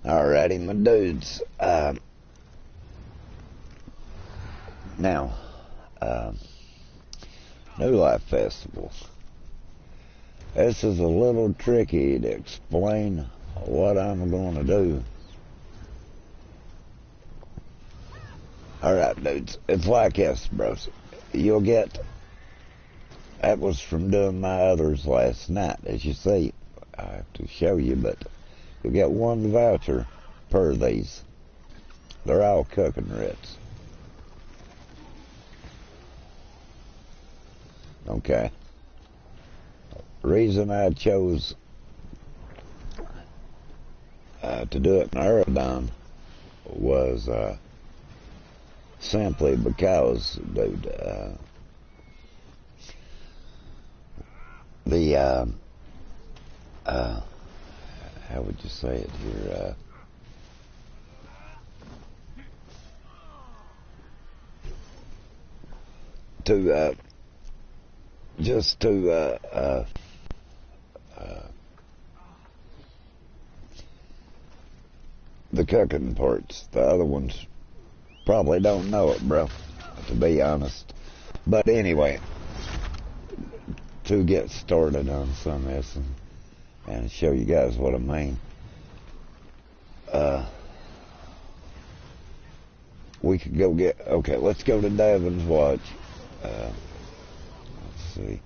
Alrighty, my dudes. Now, New Life Festival. This is a little tricky to explain what I'm going to do. Alright, dudes. It's like this, bros. You'll get... That was from doing my others last night. As you see, I have to show you, but you'll get one voucher per these. They're all cooking Ritz. Okay. The reason I chose to do it in Aerodon was simply because, dude, how would you say it here? The cooking parts. The other ones probably don't know it, bro, to be honest. But anyway, to get started on some of this and show you guys what I mean, we could go get... Okay, let's go to Devin's watch. Let's see.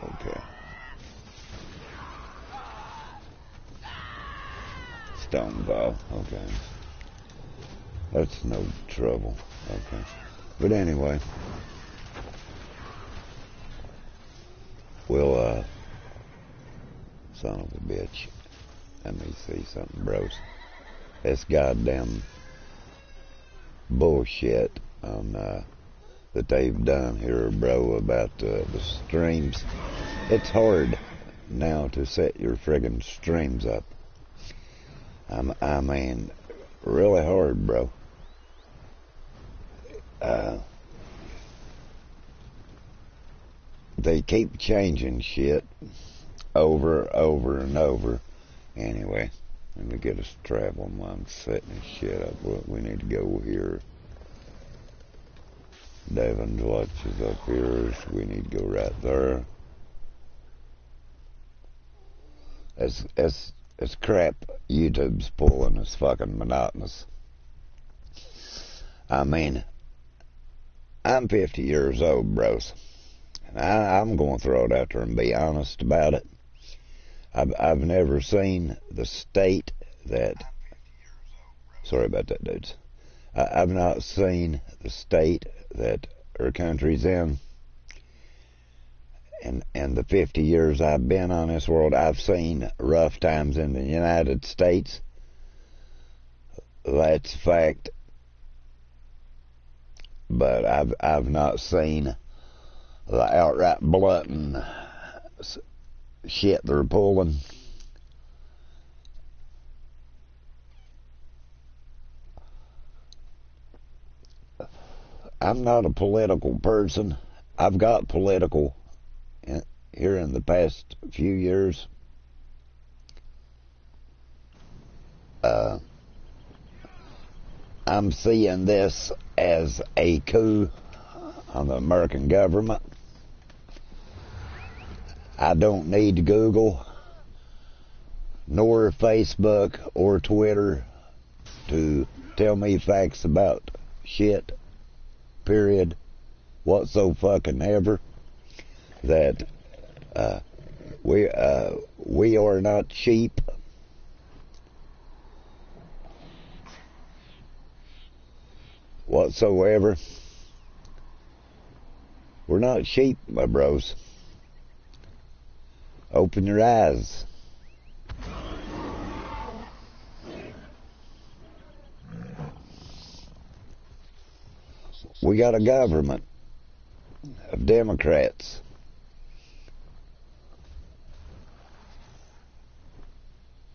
Okay. Stone ball. Okay. That's no trouble. Okay. But anyway, we'll, son of a bitch. Let me see something, bros. This goddamn bullshit on, that they've done here, bro, about the streams. It's hard now to set your friggin' streams up. I mean, really hard, bro. They keep changing shit over and over. Anyway, let me get us traveling while I'm setting this shit up. We need to go here. Devin's watch is up here. So we need to go right there. It's crap YouTube's pulling is fucking monotonous. I mean, I'm 50 years old, bros. And I'm going to throw it out there and be honest about it. I've never seen the state that... Sorry about that, dudes. I've not seen the state that our country's in. And the 50 years I've been on this world, I've seen rough times in the United States. That's a fact. But I've not seen the outright blunt shit they're pulling. I'm not a political person. I've got political here in the past few years. I'm seeing this as a coup on the American government. I don't need Google, nor Facebook, or Twitter to tell me facts about shit, period, whatsoever. That we are not sheep. Whatsoever. We're not sheep, my bros. Open your eyes. We got a government of Democrats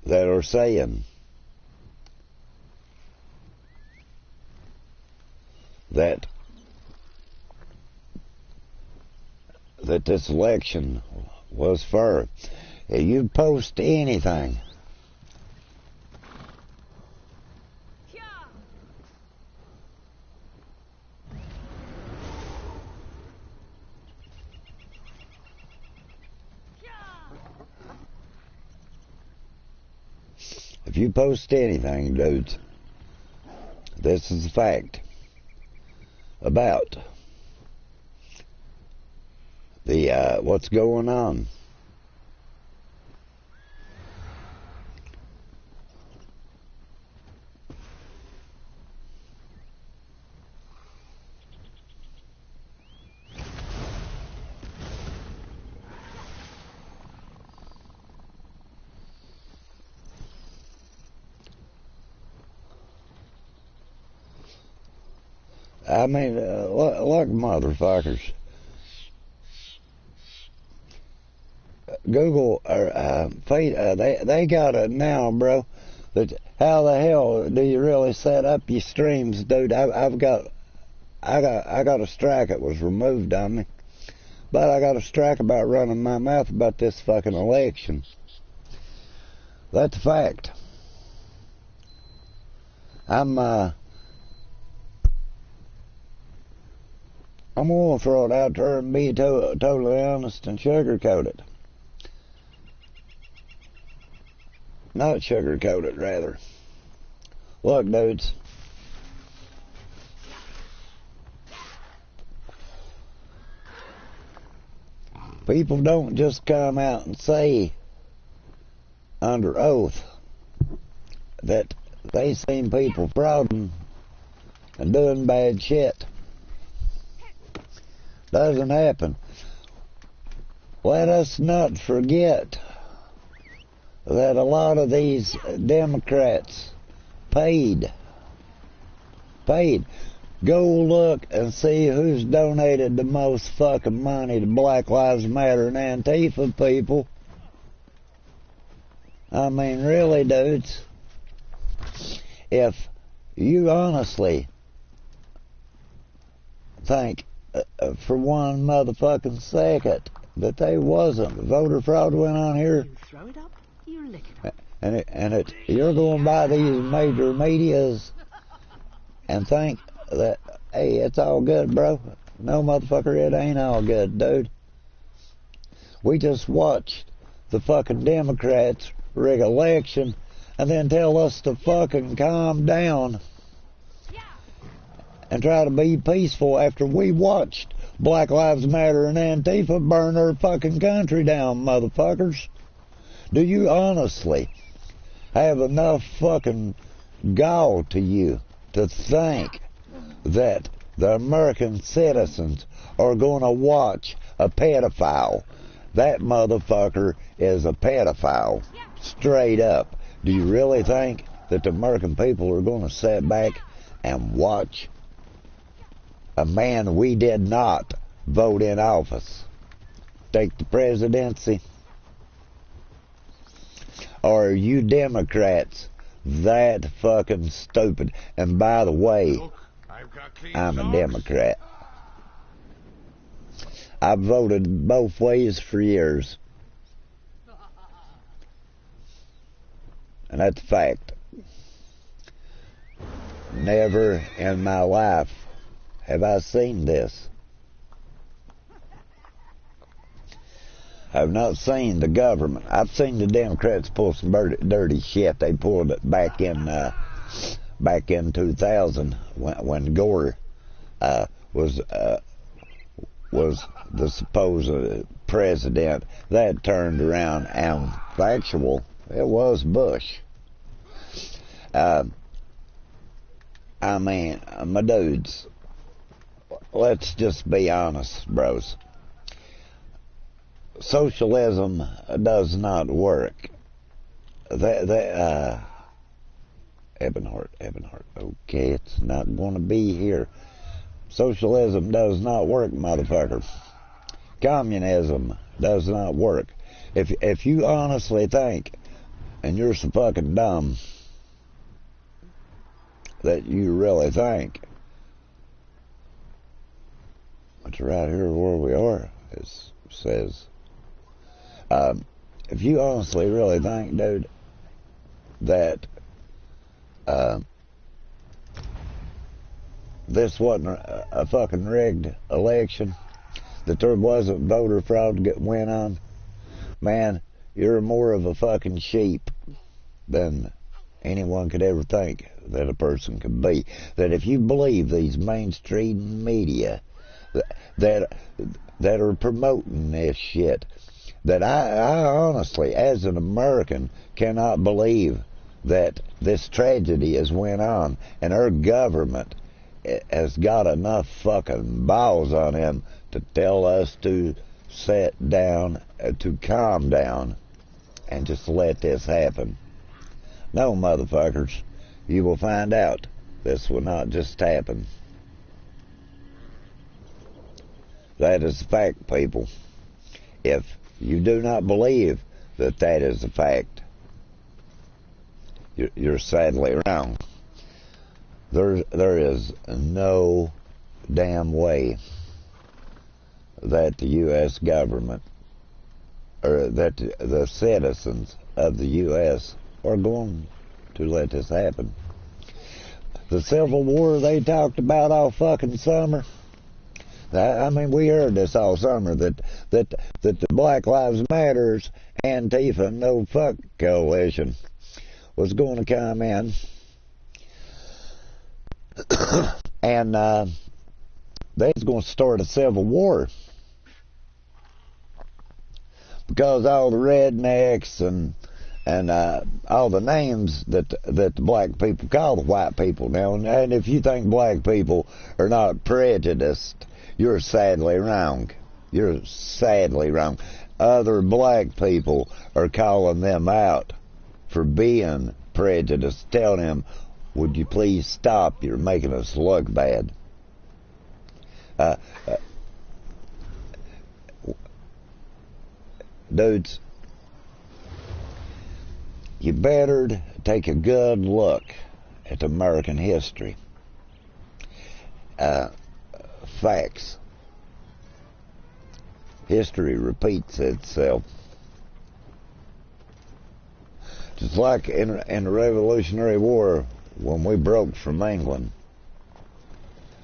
that are saying that that this election was fair, if you post anything if you post anything, dudes, this is the fact about the what's going on. I mean, look, motherfuckers. Google or they got it now, bro. But how the hell do you really set up your streams, dude? I got a strike that was removed on me, but I got a strike about running my mouth about this fucking election. That's a fact. I'm gonna throw it out there and be totally honest and sugarcoat it. Not sugarcoat it, rather. Look, dudes. People don't just come out and say under oath that they seen people frauding and doing bad shit. Doesn't happen. Let us not forget that a lot of these Democrats paid. Go look and see who's donated the most fucking money to Black Lives Matter and Antifa people. I mean, really, dudes. If you honestly think for one motherfucking second that they wasn't voter fraud went on here, you throw it up, you lick it up. and you're going by these major medias and think that, hey, it's all good, bro. No, motherfucker, it ain't all good, dude. We just watched the fucking Democrats rig election and then tell us to fucking calm down and try to be peaceful after we watched Black Lives Matter and Antifa burn our fucking country down, motherfuckers. Do you honestly have enough fucking gall to you to think that the American citizens are going to watch a pedophile? That motherfucker is a pedophile, straight up. Do you really think that the American people are going to sit back and watch a man we did not vote in office take the presidency? Or are you Democrats that fucking stupid? And by the way, I'm a Democrat. I've voted both ways for years. And that's a fact. Never in my life have I seen this. I've not seen the government. I've seen the Democrats pull some dirty shit. They pulled it back in 2000 when Gore was the supposed president. That turned around and factual. It was Bush. I mean, my dudes, let's just be honest, bros. Socialism does not work. Ebonhart. Okay, it's not going to be here. Socialism does not work, motherfucker. Communism does not work. If you honestly think, and you're so fucking dumb that you really think, but right here where we are is says. If you honestly really think, dude, that this wasn't a fucking rigged election, that there wasn't voter fraud that went on, man, you're more of a fucking sheep than anyone could ever think that a person could be. That if you believe these mainstream media that are promoting this shit, that I honestly, as an American, cannot believe that this tragedy has went on and our government has got enough fucking balls on him to tell us to sit down, to calm down, and just let this happen. No, motherfuckers, you will find out this will not just happen. That is a fact, people. If you do not believe that that is a fact, you're sadly wrong. There is no damn way that the U.S. government, or that the citizens of the U.S. are going to let this happen. The Civil War they talked about all fucking summer. I mean, we heard this all summer, that the Black Lives Matters, Antifa, No Fuck Coalition was going to come in and they was going to start a civil war because all the rednecks and all the names that the black people call the white people now, and if you think black people are not prejudiced, you're sadly wrong. You're sadly wrong. Other black people are calling them out for being prejudiced, telling them, would you please stop, you're making us look bad. Dudes, you better take a good look at American history. Facts. History repeats itself. Just like in the Revolutionary War, when we broke from England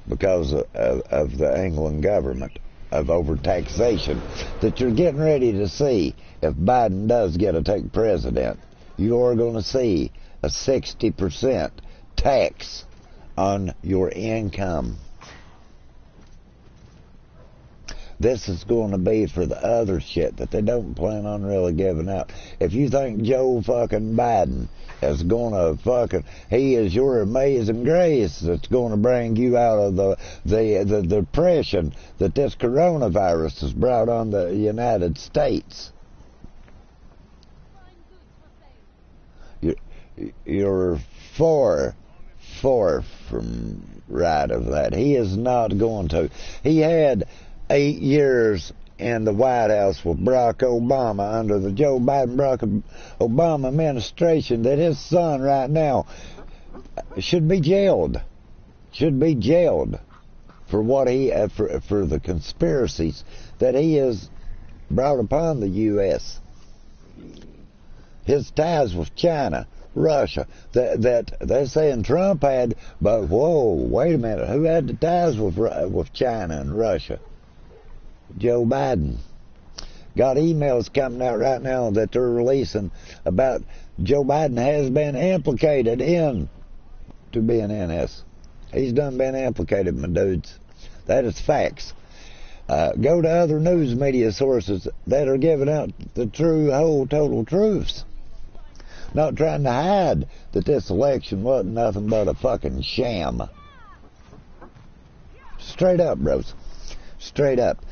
because of the England government, of overtaxation, that you're getting ready to see if Biden does get to take president. You are going to see a 60% tax on your income. This is going to be for the other shit that they don't plan on really giving out. If you think Joe fucking Biden is going to fucking, he is your amazing grace that's going to bring you out of the depression that this coronavirus has brought on the United States, you're far from right of that. He is not going to. He had 8 years in the White House with Barack Obama under the Joe Biden-Barack Obama administration, that his son right now should be jailed. Should be jailed for what he for the conspiracies that he has brought upon the U.S. His ties with China, Russia, that they're saying Trump had, but whoa, wait a minute, who had the ties with China and Russia? Joe Biden. Got emails coming out right now that they're releasing about Joe Biden has been implicated in to being in this. He's done been implicated, my dudes. That is facts. Go to other news media sources that are giving out the true, whole, total truths. Not trying to hide that this election wasn't nothing but a fucking sham. Straight up, bros. Straight up.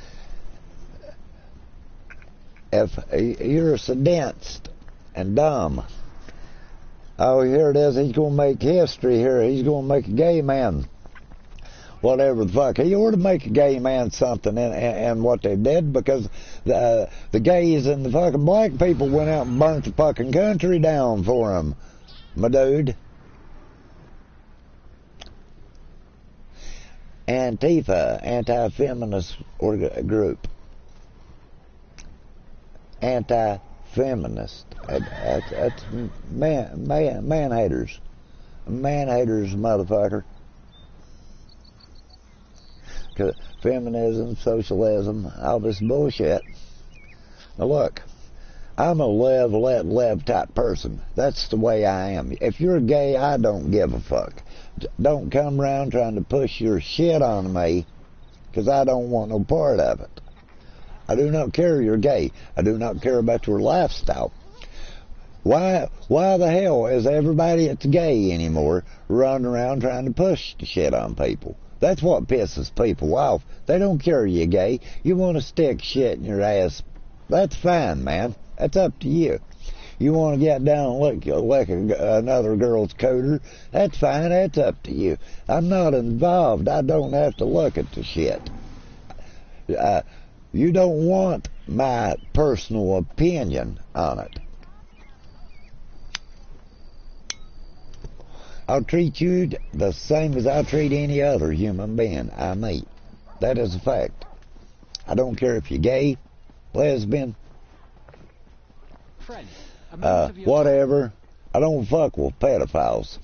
If you're sedensed and dumb, oh, here it is, he's going to make history here. He's going to make a gay man, whatever the fuck. He ought to make a gay man something and what they did, because the gays and the fucking black people went out and burnt the fucking country down for him, my dude. Antifa, anti-feminist group. anti-feminist. That's man haters. Man haters, motherfucker. Feminism, socialism, all this bullshit. Now look, I'm a live, let live type person. That's the way I am. If you're gay, I don't give a fuck. Don't come around trying to push your shit on me, because I don't want no part of it. I do not care you're gay. I do not care about your lifestyle. Why the hell is everybody that's gay anymore running around trying to push the shit on people? That's what pisses people off. They don't care you're gay. You want to stick shit in your ass, that's fine, man. That's up to you. You want to get down and lick another girl's cooter, that's fine. That's up to you. I'm not involved. I don't have to look at the shit. You don't want my personal opinion on it. I'll treat you the same as I treat any other human being I meet. That is a fact. I don't care if you're gay, lesbian, whatever. I don't fuck with pedophiles.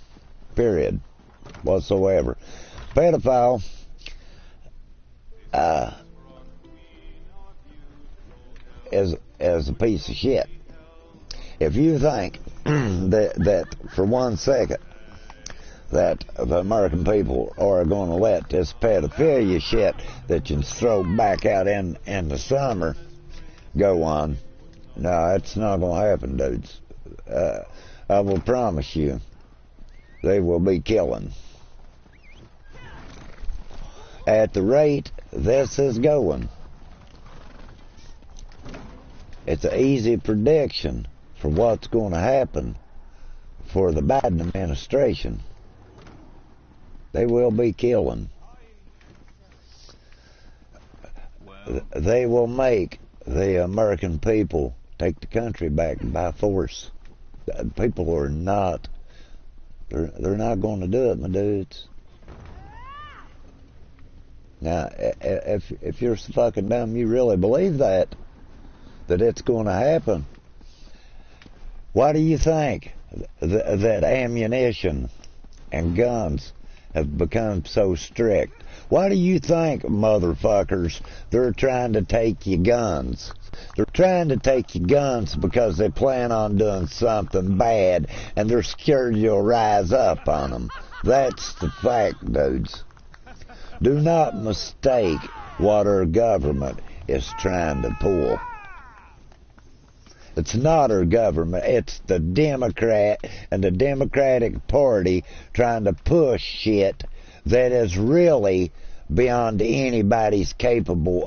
Period. Whatsoever. Pedophile is a piece of shit. If you think that for 1 second that the American people are going to let this pedophilia shit that you throw back out in the summer go on, no, it's not going to happen, dudes. I will promise you, they will be killing. At the rate this is going, it's an easy prediction for what's going to happen for the Biden administration. They will be killing. They will make the American people take the country back by force. People are not, they're not going to do it, my dudes. Now, if you're so fucking dumb you really believe that it's going to happen, why do you think that ammunition and guns have become so strict? Why do you think, motherfuckers, they're trying to take your guns? They're trying to take your guns because they plan on doing something bad and they're scared you'll rise up on them. That's the fact, dudes. Do not mistake what our government is trying to pull. It's not our government, it's the Democrat and the Democratic Party trying to push shit that is really beyond anybody's capable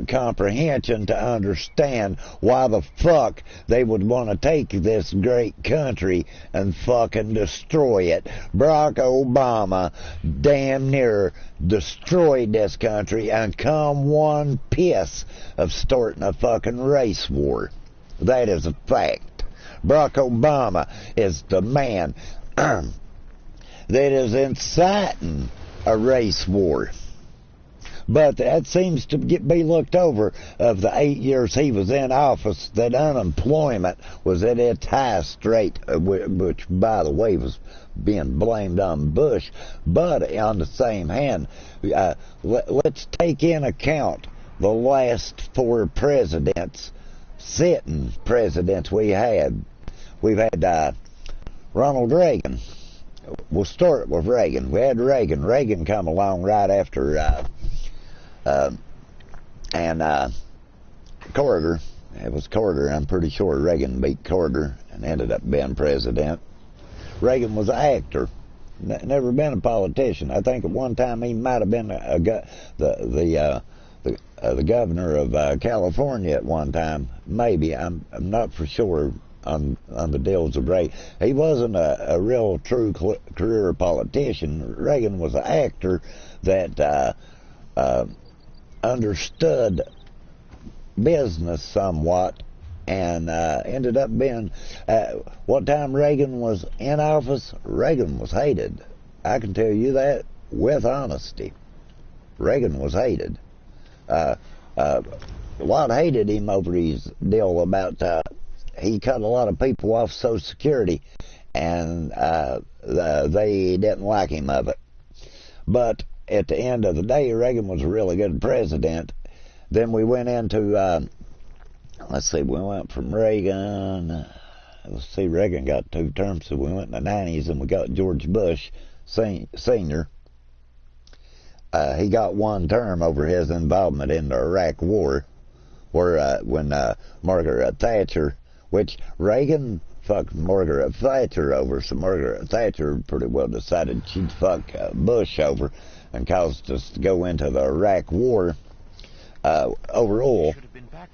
comprehension to understand why the fuck they would want to take this great country and fucking destroy it. Barack Obama damn near destroyed this country and come one piss of starting a fucking race war. That is a fact. Barack Obama is the man that is inciting a race war. But that seems to be looked over. Of the 8 years he was in office, that unemployment was at its highest rate, which, by the way, was being blamed on Bush. But on the same hand, let's take in account the last 4 presidents, sitting presidents we had. We've had Ronald Reagan. We'll start with Reagan. We had Reagan. Reagan come along right after Carter. It was Carter. I'm pretty sure Reagan beat Carter and ended up being president. Reagan was an actor. Never been a politician. I think at one time he might have been the governor of California at one time. Maybe. I'm not for sure on the deals of Reagan. He wasn't a real true career politician. Reagan was an actor that understood business somewhat and ended up being, what time Reagan was in office, Reagan was hated. I can tell you that with honesty. Reagan was hated. a lot hated him over his deal about he cut a lot of people off Social Security, and they didn't like him of it. But at the end of the day, Reagan was a really good president. Then we went into, let's see, we went from Reagan, let's see, Reagan got 2 terms, so we went in the 90s, and we got George Bush Sr. He got 1 term over his involvement in the Iraq War, where when Margaret Thatcher, which Reagan fucked Margaret Thatcher over, so Margaret Thatcher pretty well decided she'd fuck Bush over and caused us to go into the Iraq War over oil.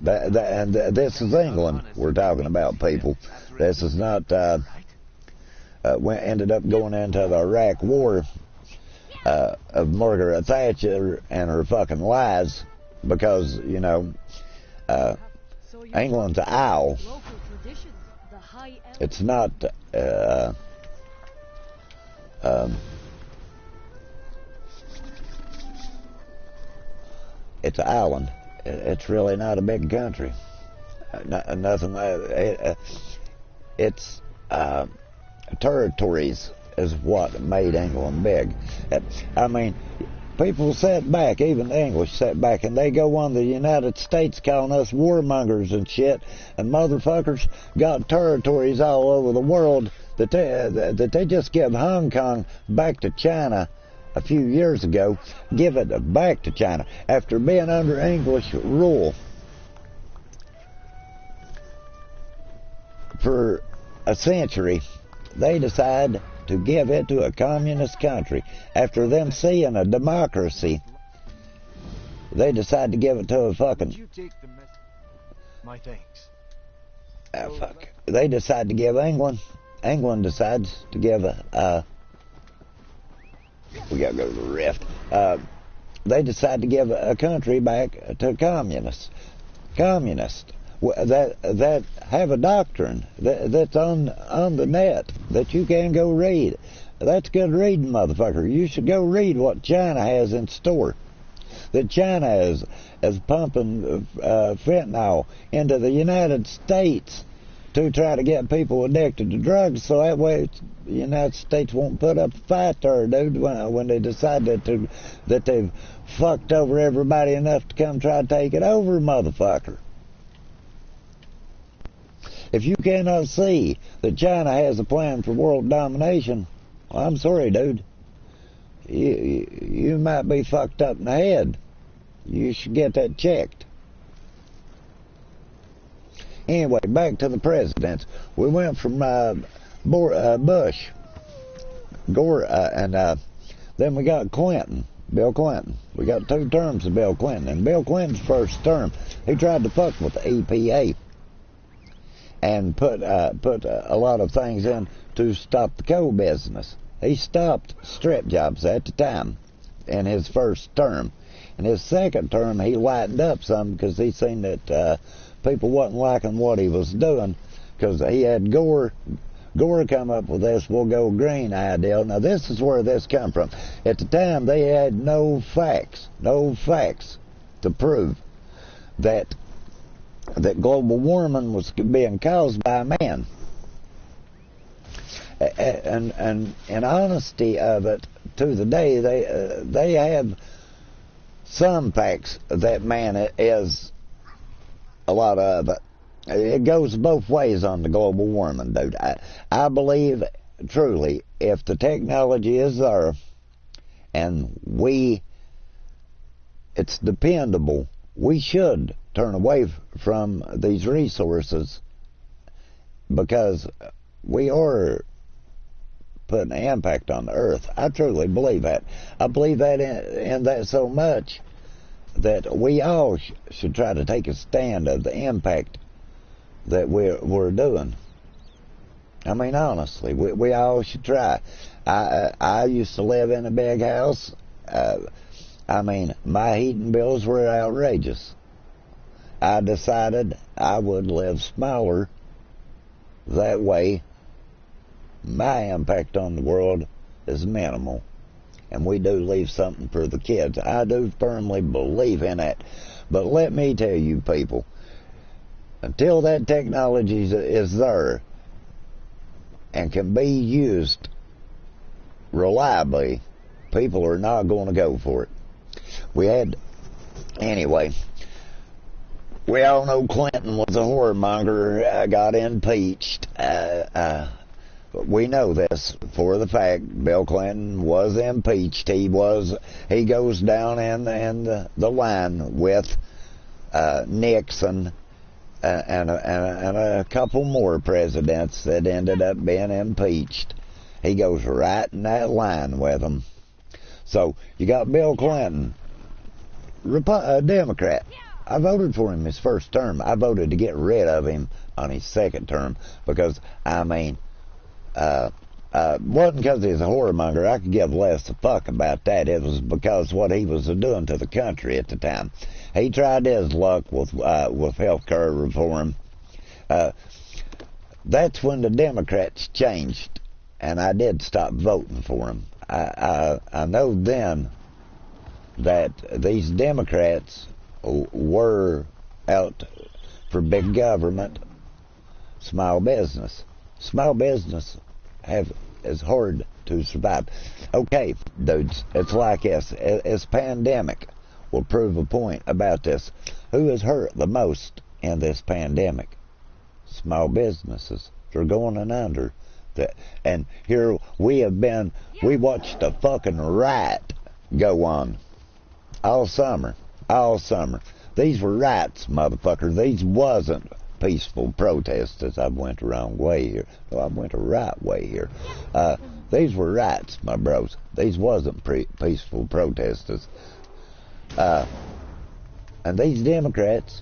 And this is England we're talking about, people. This is not, we ended up going into the Iraq War of Margaret Thatcher and her fucking lies, because, you know, England's an owl. It's not it's an island. It's really not a big country. Nothing. It's territories is what made England big. I mean, people sat back, even the English sat back, and they go on the United States calling us warmongers and shit, and motherfuckers got territories all over the world that they just give Hong Kong back to China a few years ago, give it back to China after being under English rule for a century. They decide to give it to a communist country. After them seeing a democracy, they decide to give it to a fucking... You take the my thanks. Fuck. They decide to give England. England decides to give we gotta go to the rift. They decide to give a country back to communists. Communists that have a doctrine that's on the net that you can go read. That's good reading, motherfucker. You should go read what China has in store. That China is pumping fentanyl into the United States to try to get people addicted to drugs, so that way the United States won't put up a fight there, dude, when they decide that they've fucked over everybody enough to come try to take it over, motherfucker. If you cannot see that China has a plan for world domination, well, I'm sorry, dude. You might be fucked up in the head. You should get that checked. Anyway, back to the presidents. We went from Bush, Gore, and then we got Clinton, Bill Clinton. We got 2 terms of Bill Clinton. And Bill Clinton's first term, he tried to fuck with the EPA and put a lot of things in to stop the coal business. He stopped strip jobs at the time in his first term. In his second term, he lightened up some because he seen that people wasn't liking what he was doing, because he had Gore come up with this "we'll go green" idea. Now, this is where this come from. At the time, they had no facts to prove that global warming was being caused by man. And in honesty of it, to the day, they have some facts that man is a lot of it. It goes both ways on the global warming, dude. I believe truly, if the technology is there and it's dependable, we should turn away from these resources, because we are putting an impact on the earth. I truly believe that. I believe that in that so much that we all should try to take a stand of the impact that we're doing. I mean, honestly, we all should try. I used to live in a big house. I mean, my heating bills were outrageous. I decided I would live smaller. That way, my impact on the world is minimal. And we do leave something for the kids. I do firmly believe in it. But let me tell you people, until that technology is there and can be used reliably, people are not going to go for it. Anyway, we all know Clinton was a whoremonger, got impeached. We know this for the fact. Bill Clinton was impeached. He goes down in the line with Nixon and a couple more presidents that ended up being impeached. He goes right in that line with them. So you got Bill Clinton, a Democrat. I voted for him his first term. I voted to get rid of him on his second term because, wasn't because he's a whoremonger. I could give less a fuck about that. It was because what he was doing to the country at the time. He tried his luck with health care reform. That's when the Democrats changed, and I did stop voting for him. I know then that these Democrats were out for big government, small business. Small business is hard to survive. Okay, dudes, it's like this pandemic will prove a point about this. Who is hurt the most in this pandemic? Small businesses. They're going under. And here we watched a fucking riot go on all summer. These were riots, motherfucker. These wasn't peaceful protesters. I went the wrong way here. No, I went the right way here. These were riots, my bros. These wasn't peaceful protesters. And these Democrats,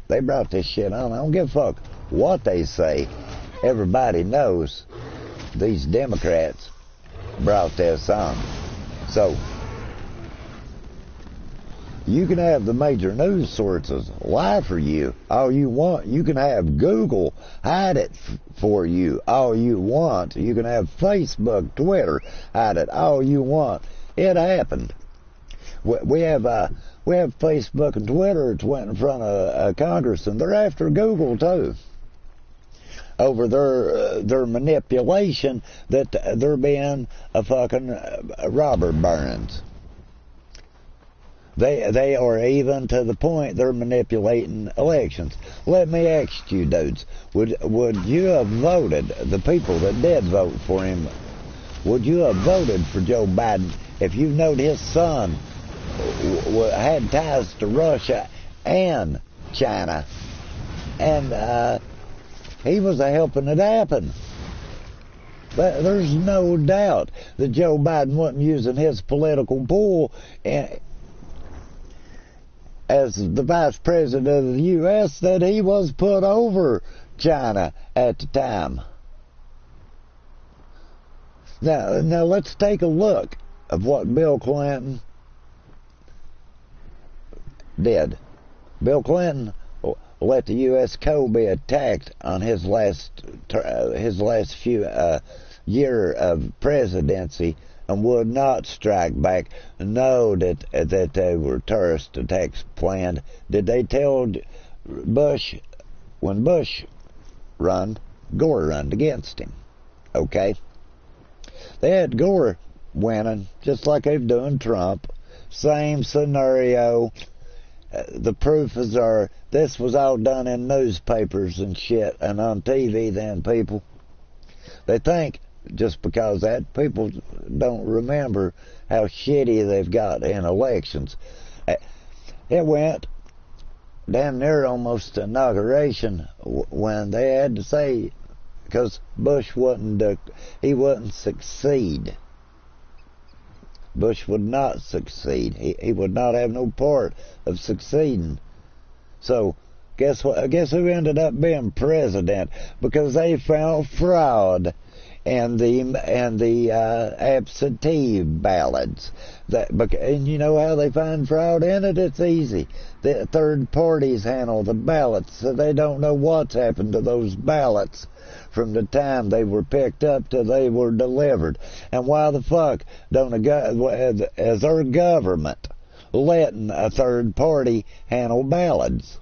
they brought this shit on. I don't give a fuck what they say. Everybody knows these Democrats brought this on. So you can have the major news sources lie for you all you want. You can have Google hide it for you all you want. You can have Facebook, Twitter hide it all you want. It happened. We have Facebook and Twitter. It's went in front of Congress, and they're after Google too over their manipulation that they're being a fucking robber barons. They are even to the point they're manipulating elections. Let me ask you, dudes, would you have voted, the people that did vote for him, would you have voted for Joe Biden if you knowed his son had ties to Russia and China, and he was helping it happen? But there's no doubt that Joe Biden wasn't using his political pull as the vice president of the U.S., that he was put over China at the time. Now let's take a look of what Bill Clinton did. Bill Clinton let the U.S. code be attacked on his last few year of presidency, and would not strike back. Know that they were terrorist attacks planned. Did they tell Bush when Bush run? Gore run against him. Okay, they had Gore winning just like they've done Trump. Same scenario. The proof is there. This was all done in newspapers and shit and on TV then, people. They think just because that, people don't remember how shitty they've got in elections. It went damn near almost to inauguration when they had to say, because Bush he wouldn't succeed. Bush would not succeed. He would not have no part of succeeding. So guess what? Guess who ended up being president? Because they found fraud and the absentee ballots. And you know how they find fraud in it? It's easy. The third parties handle the ballots, so they don't know what's happened to those ballots from the time they were picked up till they were delivered. And why the fuck don't as our government letting a third party handle ballots.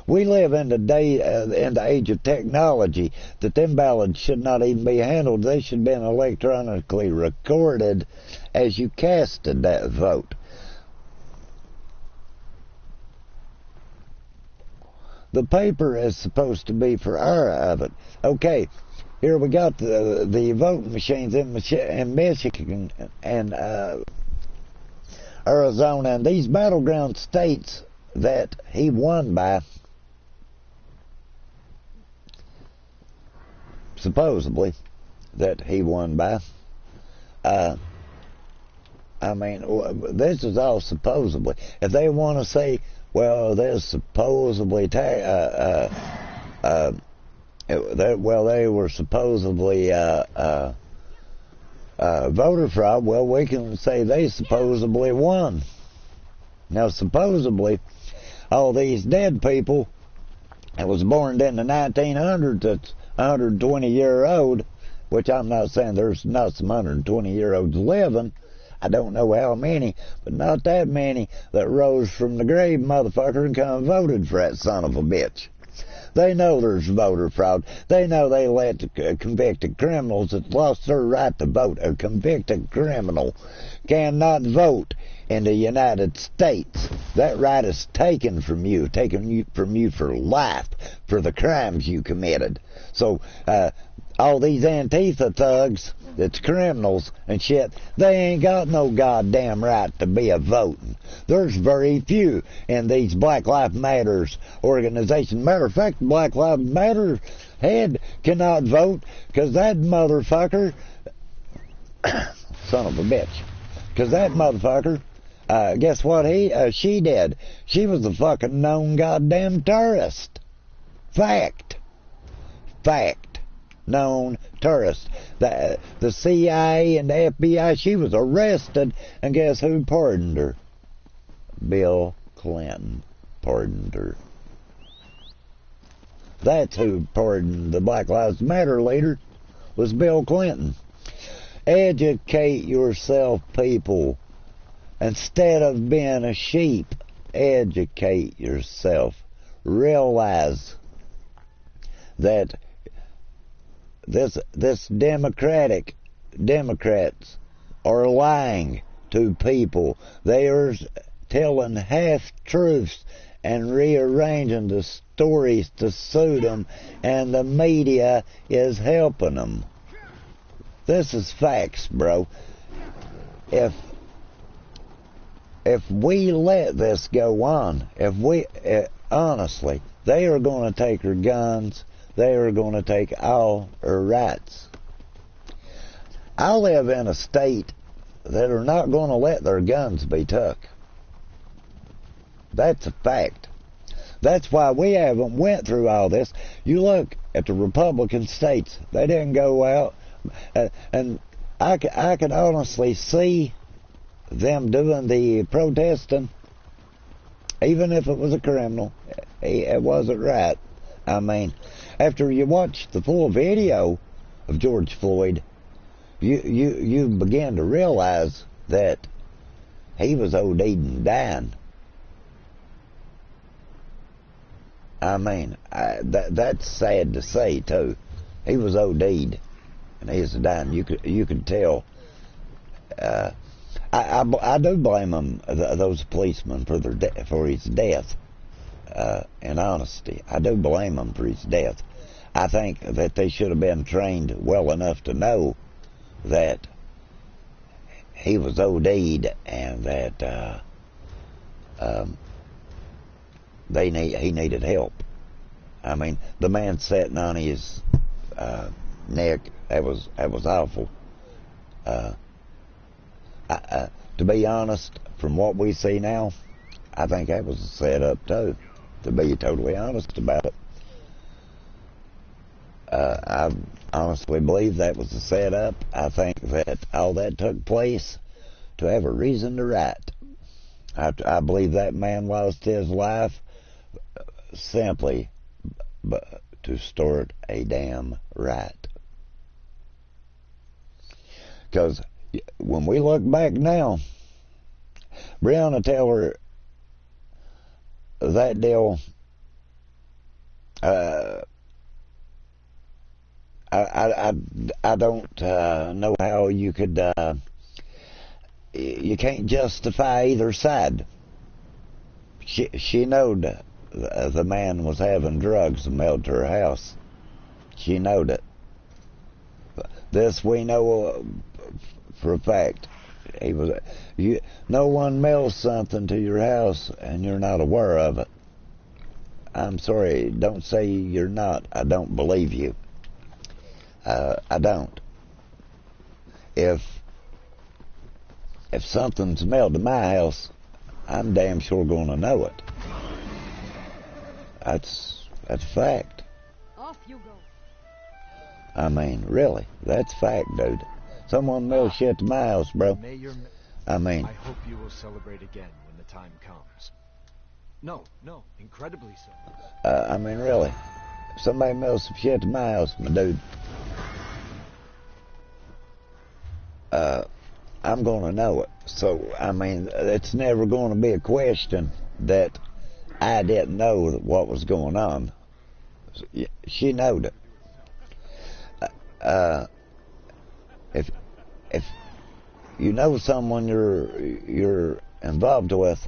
We live in the age of technology that them ballots should not even be handled. They should be electronically recorded as you casted that vote. The paper is supposed to be for our of it. Okay, here we got the voting machines in Michigan and Arizona, and these battleground states that he won by, supposedly, that he won by. I mean, this is all supposedly. If they want to say, well, there's supposedly they were supposedly voter fraud, well, we can say they supposedly won. Now, supposedly, all these dead people that was born in the 1900s, that's 120-year-old, which I'm not saying there's not some 120-year-olds living. I don't know how many, but not that many that rose from the grave, motherfucker, and come and voted for that son of a bitch. They know there's voter fraud. They know they let convicted criminals that lost their right to vote. A convicted criminal cannot vote in the United States. That right is taken from you for life, for the crimes you committed. So, all these Antifa thugs that's criminals and shit, they ain't got no goddamn right to be a voting. There's very few in these Black Lives Matters organizations. Matter of fact, Black Lives Matter head cannot vote because that motherfucker, son of a bitch, because that motherfucker, guess what she did? She was a fucking known goddamn terrorist. Fact. Known terrorist. The CIA and the FBI, she was arrested, and guess who pardoned her? Bill Clinton pardoned her. That's who pardoned the Black Lives Matter leader, was Bill Clinton. Educate yourself, people. Instead of being a sheep, educate yourself. Realize that this Democrats are lying to people. They are telling half-truths and rearranging the stories to suit them, and the media is helping them. This is facts, bro. If we let this go on, honestly, they are going to take our guns. They are going to take all our rights. I live in a state that are not going to let their guns be took. That's a fact. That's why we haven't went through all this. You look at the Republican states. They didn't go out. And I could honestly see them doing the protesting, even if it was a criminal. It wasn't right. I mean, after you watch the full video of George Floyd, you begin to realize that he was OD'd and dying. I mean, that's sad to say too. He was OD'd and he was dying. You could tell. I do blame him, those policemen, for his death. In honesty, I do blame them for his death. I think that they should have been trained well enough to know that he was OD'd and that he needed help. I mean, the man sitting on his neck, that was awful. To be honest, from what we see now, I think that was a setup too, to be totally honest about it. I honestly believe that was a setup. I think that all that took place to have a reason to write. I believe that man lost his life simply to start a damn riot. Because when we look back now, Brianna, tell her that deal. I don't know how you could. You can't justify either side. She knowed the man was having drugs mailed to her house. She knowed it. This we know for a fact. He was. No one mails something to your house and you're not aware of it. I'm sorry. Don't say you're not. I don't believe you. I don't. If something's mailed to my house, I'm damn sure gonna know it. That's fact. Off you go. I mean, really, that's fact, dude. Someone mails shit to my house, bro. I mean, I hope you will celebrate again when the time comes. No, incredibly so. I mean, really, if somebody mails some shit to my house, my dude, I'm gonna know it. So, I mean, it's never gonna be a question that I didn't know what was going on. She knowed it. If you know someone you're involved with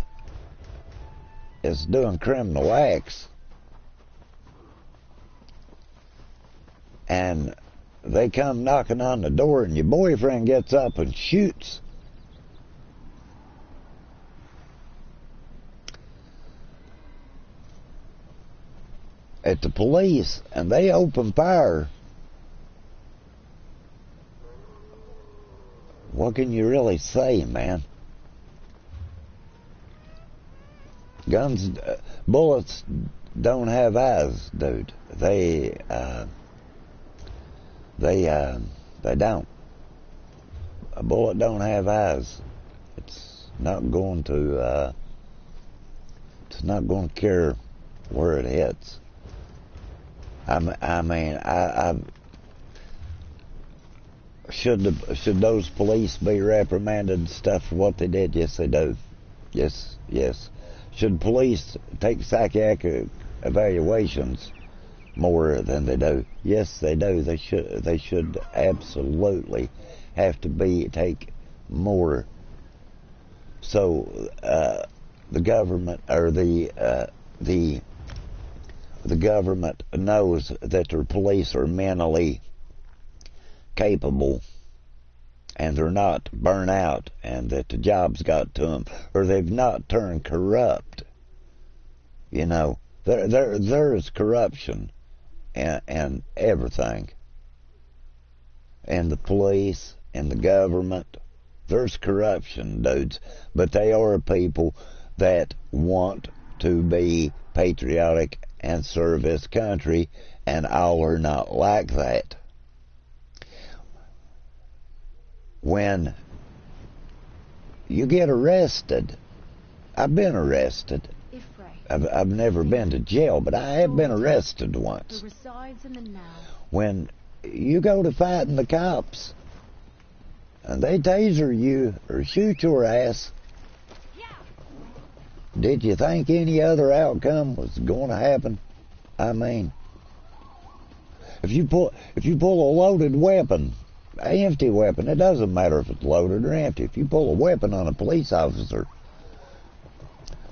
is doing criminal acts, and they come knocking on the door and your boyfriend gets up and shoots, at the police and they open fire, what can you really say, man? Bullets don't have eyes, dude. They don't. A bullet don't have eyes. It's not going to care where it hits. I mean, should those police be reprimanded and stuff for what they did? Yes, they do. Yes. Should police take psychiatric evaluations more than they do? Yes, they do. They should absolutely have to take more. So the government or the government knows that their police are mentally capable and they're not burnt out and that the job's got to them, or they've not turned corrupt. You know, there is corruption and everything. And the police and the government, there's corruption, dudes. But they are people that want to be patriotic and serve this country, and all are not like that. When you get arrested, I've been arrested. I've never been to jail, but I have been arrested once. When you go to fighting the cops and they taser you or shoot your ass, did you think any other outcome was going to happen? I mean, if you pull a loaded weapon, an empty weapon, it doesn't matter if it's loaded or empty. If you pull a weapon on a police officer,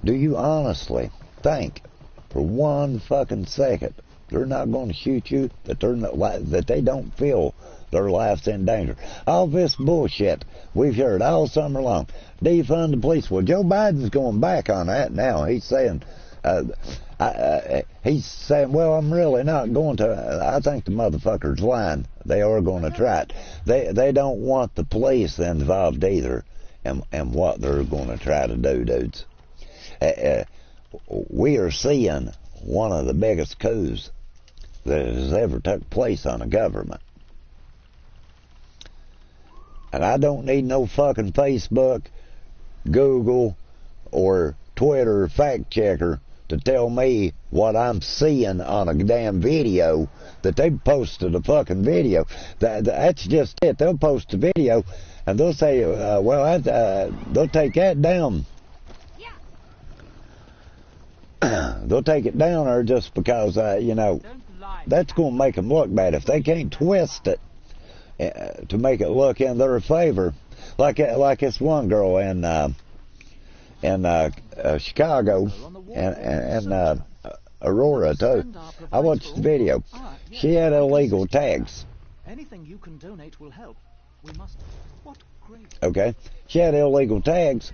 do you honestly think for one fucking second they're not going to shoot you, that they don't feel their life's in danger? All this bullshit we've heard all summer long. Defund the police. Well, Joe Biden's going back on that now. He's saying, well, I'm really not going to. I think the motherfucker's lying. They are going to try it. They don't want the police involved either in what they're going to try to do, dudes. We are seeing one of the biggest coups that has ever took place on a government. And I don't need no fucking Facebook, Google, or Twitter fact checker to tell me what I'm seeing on a damn video, that they posted a fucking video. That's just it. They'll post a video and they'll say, they'll take that down. They'll take it down there just because, that's going to make them look bad. If they can't twist it to make it look in their favor, like this one girl in Chicago and Aurora too. I watched the video. She had illegal tags. Anything you can donate will help. We must. What great. Okay, she had illegal tags,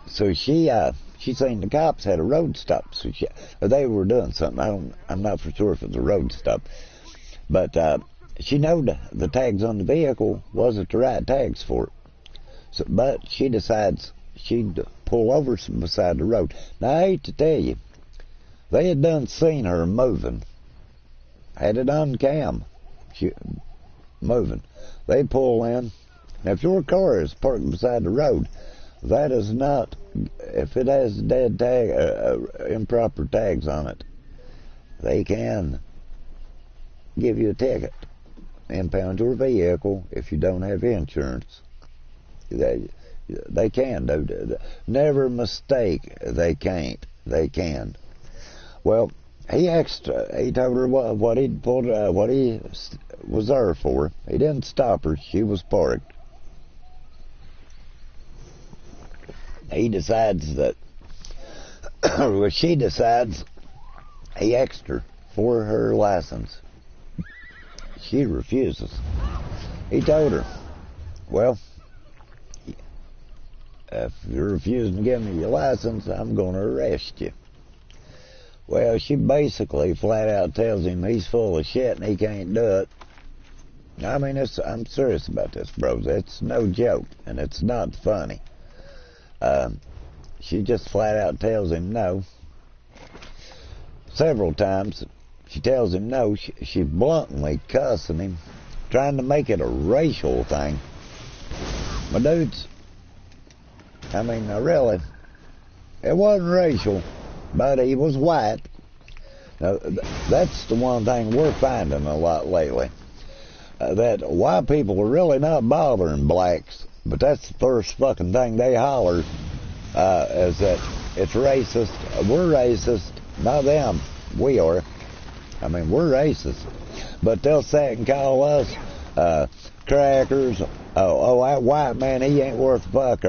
so she seen the cops had a road stop. So they were doing something. I'm not for sure if it was a road stop, but she knowed the tags on the vehicle wasn't the right tags for it. So, but she decides she'd pull over beside the road. Now I hate to tell you, they had done seen her moving. Had it on cam. She moving. They pull in. Now if your car is parked beside the road, that is not, if it has dead tag, improper tags on it, they can give you a ticket, impound your vehicle if you don't have insurance. They can do. Never mistake. They can't. They can. Well, he told her what he'd pulled, what he was there for. He didn't stop her. She was parked. He decides that, well, she decides he asked her for her license. She refuses. He told her, well, if you're refusing to give me your license, I'm going to arrest you. Well, she basically flat out tells him he's full of shit and he can't do it. I mean, I'm serious about this, bros. It's no joke, and it's not funny. She just flat out tells him no. Several times she tells him no. She's bluntly cussing him, trying to make it a racial thing. My dudes, I mean, really, it wasn't racial, but he was white. Now, that's the one thing we're finding a lot lately. That white people are really not bothering blacks, but that's the first fucking thing they holler, is that it's racist. We're racist, not them. We are. I mean, we're racist. But they'll sit and call us crackers. Oh, that white man, he ain't worth a fuck.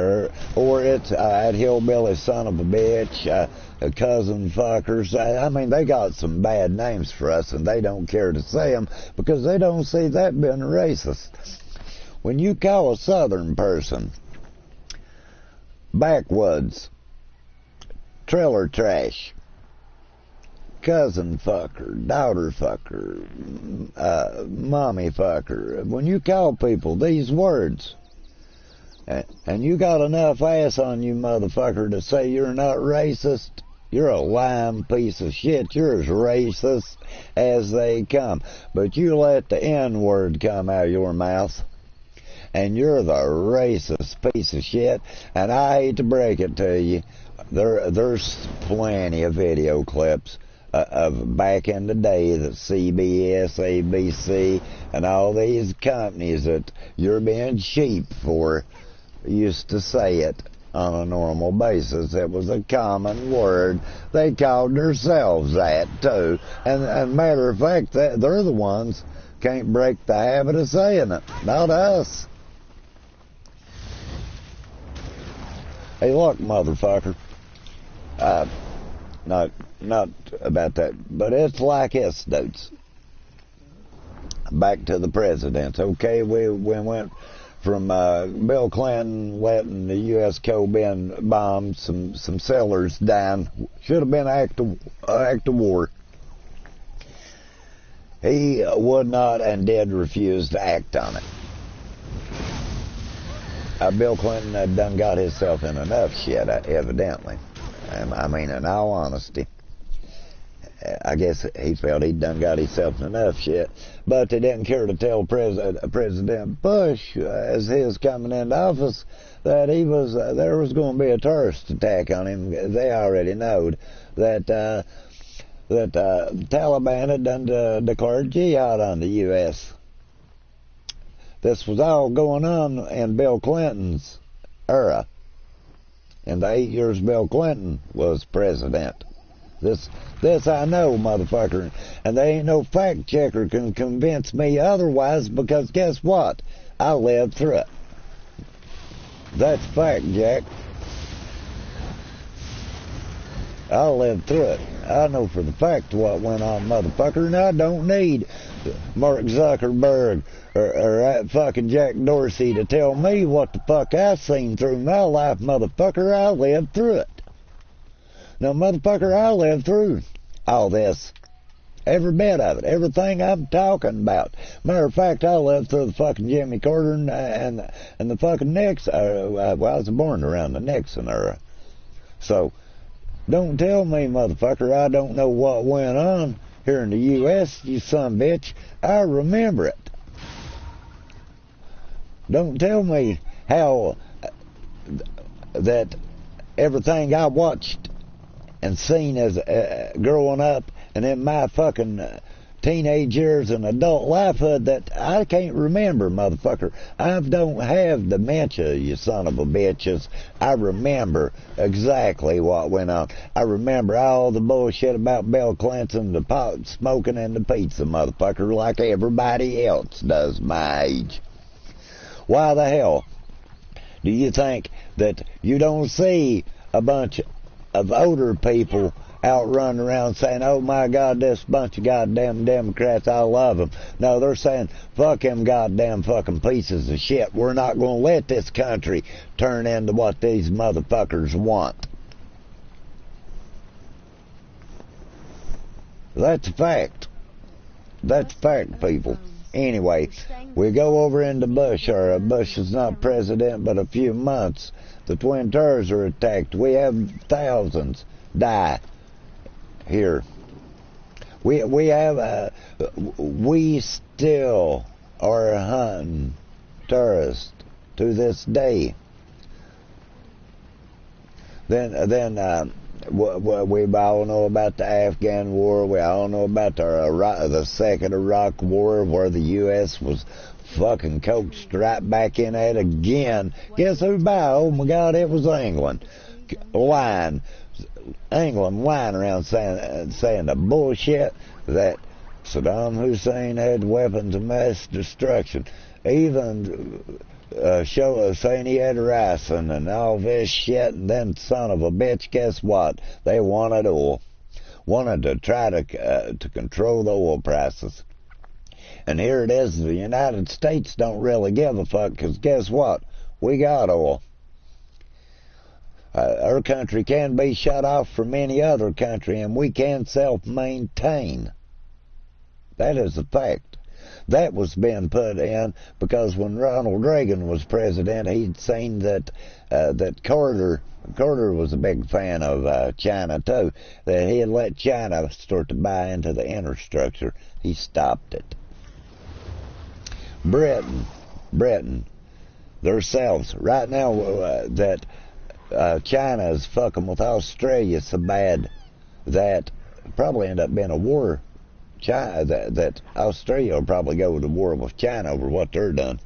Or it's that hillbilly son of a bitch, cousin fuckers. I mean, they got some bad names for us, and they don't care to say them because they don't see that being racist. When you call a southern person backwoods, trailer trash, cousin fucker, daughter fucker, mommy fucker, when you call people these words, and you got enough ass on you, motherfucker, to say you're not racist, you're a lying piece of shit. You're as racist as they come. But you let the N-word come out of your mouth, and you're the racist piece of shit. And I hate to break it to you, there's plenty of video clips of back in the day that CBS, ABC, and all these companies that you're being cheap for used to say it on a normal basis. It was a common word. They called themselves that too. And matter of fact, they're the ones can't break the habit of saying it, not us. Hey, look, motherfucker. Not about that, but it's like this, dudes. Back to the presidents. Okay, we went from Bill Clinton letting the U.S. Cuban bomb, some sailors dying. Should have been an act of war. He would not and did refuse to act on it. Bill Clinton had done got himself in enough shit, evidently. I mean, in all honesty. I guess he felt he'd done got himself enough shit. But they didn't care to tell President Bush, as his coming into office, that there was going to be a terrorist attack on him. They already knowed that the Taliban had done declared jihad on the U.S. This was all going on in Bill Clinton's era. In the 8 years Bill Clinton was president. This I know, motherfucker. And there ain't no fact checker can convince me otherwise, because guess what? I lived through it. That's fact, Jack. I lived through it. I know for the fact what went on, motherfucker, and I don't need Mark Zuckerberg or that fucking Jack Dorsey to tell me what the fuck I've seen through my life, motherfucker. I lived through it. Now, motherfucker, I lived through all this. Every bit of it. Everything I'm talking about. Matter of fact, I lived through the fucking Jimmy Carter and the fucking Nixon. I was born around the Nixon era. So, don't tell me, motherfucker, I don't know what went on here in the U.S., you son of a bitch. I remember it. Don't tell me how that everything I watched and seen as growing up and in my fucking teenage years and adult lifehood that I can't remember, motherfucker. I don't have dementia, you son of a bitches. I remember exactly what went on. I remember all the bullshit about Bill Clinton, the pot smoking and the pizza, motherfucker, like everybody else does my age. Why the hell do you think that you don't see a bunch of older people out running around saying, oh my God, this bunch of goddamn Democrats, I love them? No, they're saying, fuck them goddamn fucking pieces of shit. We're not going to let this country turn into what these motherfuckers want. That's a fact. That's a fact, people. Anyway, we go over into Bush, or Bush is not president but a few months. The Twin Towers are attacked. We have thousands die here. We still are hunting terrorists to this day. Then we all know about the Afghan war. We all know about the second Iraq war, where the U.S. was fucking coaxed right back in it again. Guess who by? Oh my God, it was England. England lying around saying the bullshit that Saddam Hussein had weapons of mass destruction. Even saying he had ricin and all this shit, and then son of a bitch, guess what? They wanted oil. Wanted to try to control the oil prices. And here it is, the United States don't really give a fuck, because guess what? We got oil. Our country can be shut off from any other country, and we can self-maintain. That is a fact. That was being put in because when Ronald Reagan was president, he'd seen that Carter was a big fan of China too, that he had let China start to buy into the infrastructure. He stopped it. Britain, themselves, right now that China is fucking with Australia so bad that probably end up being a war. China, that Australia will probably go to war with China over what they're done.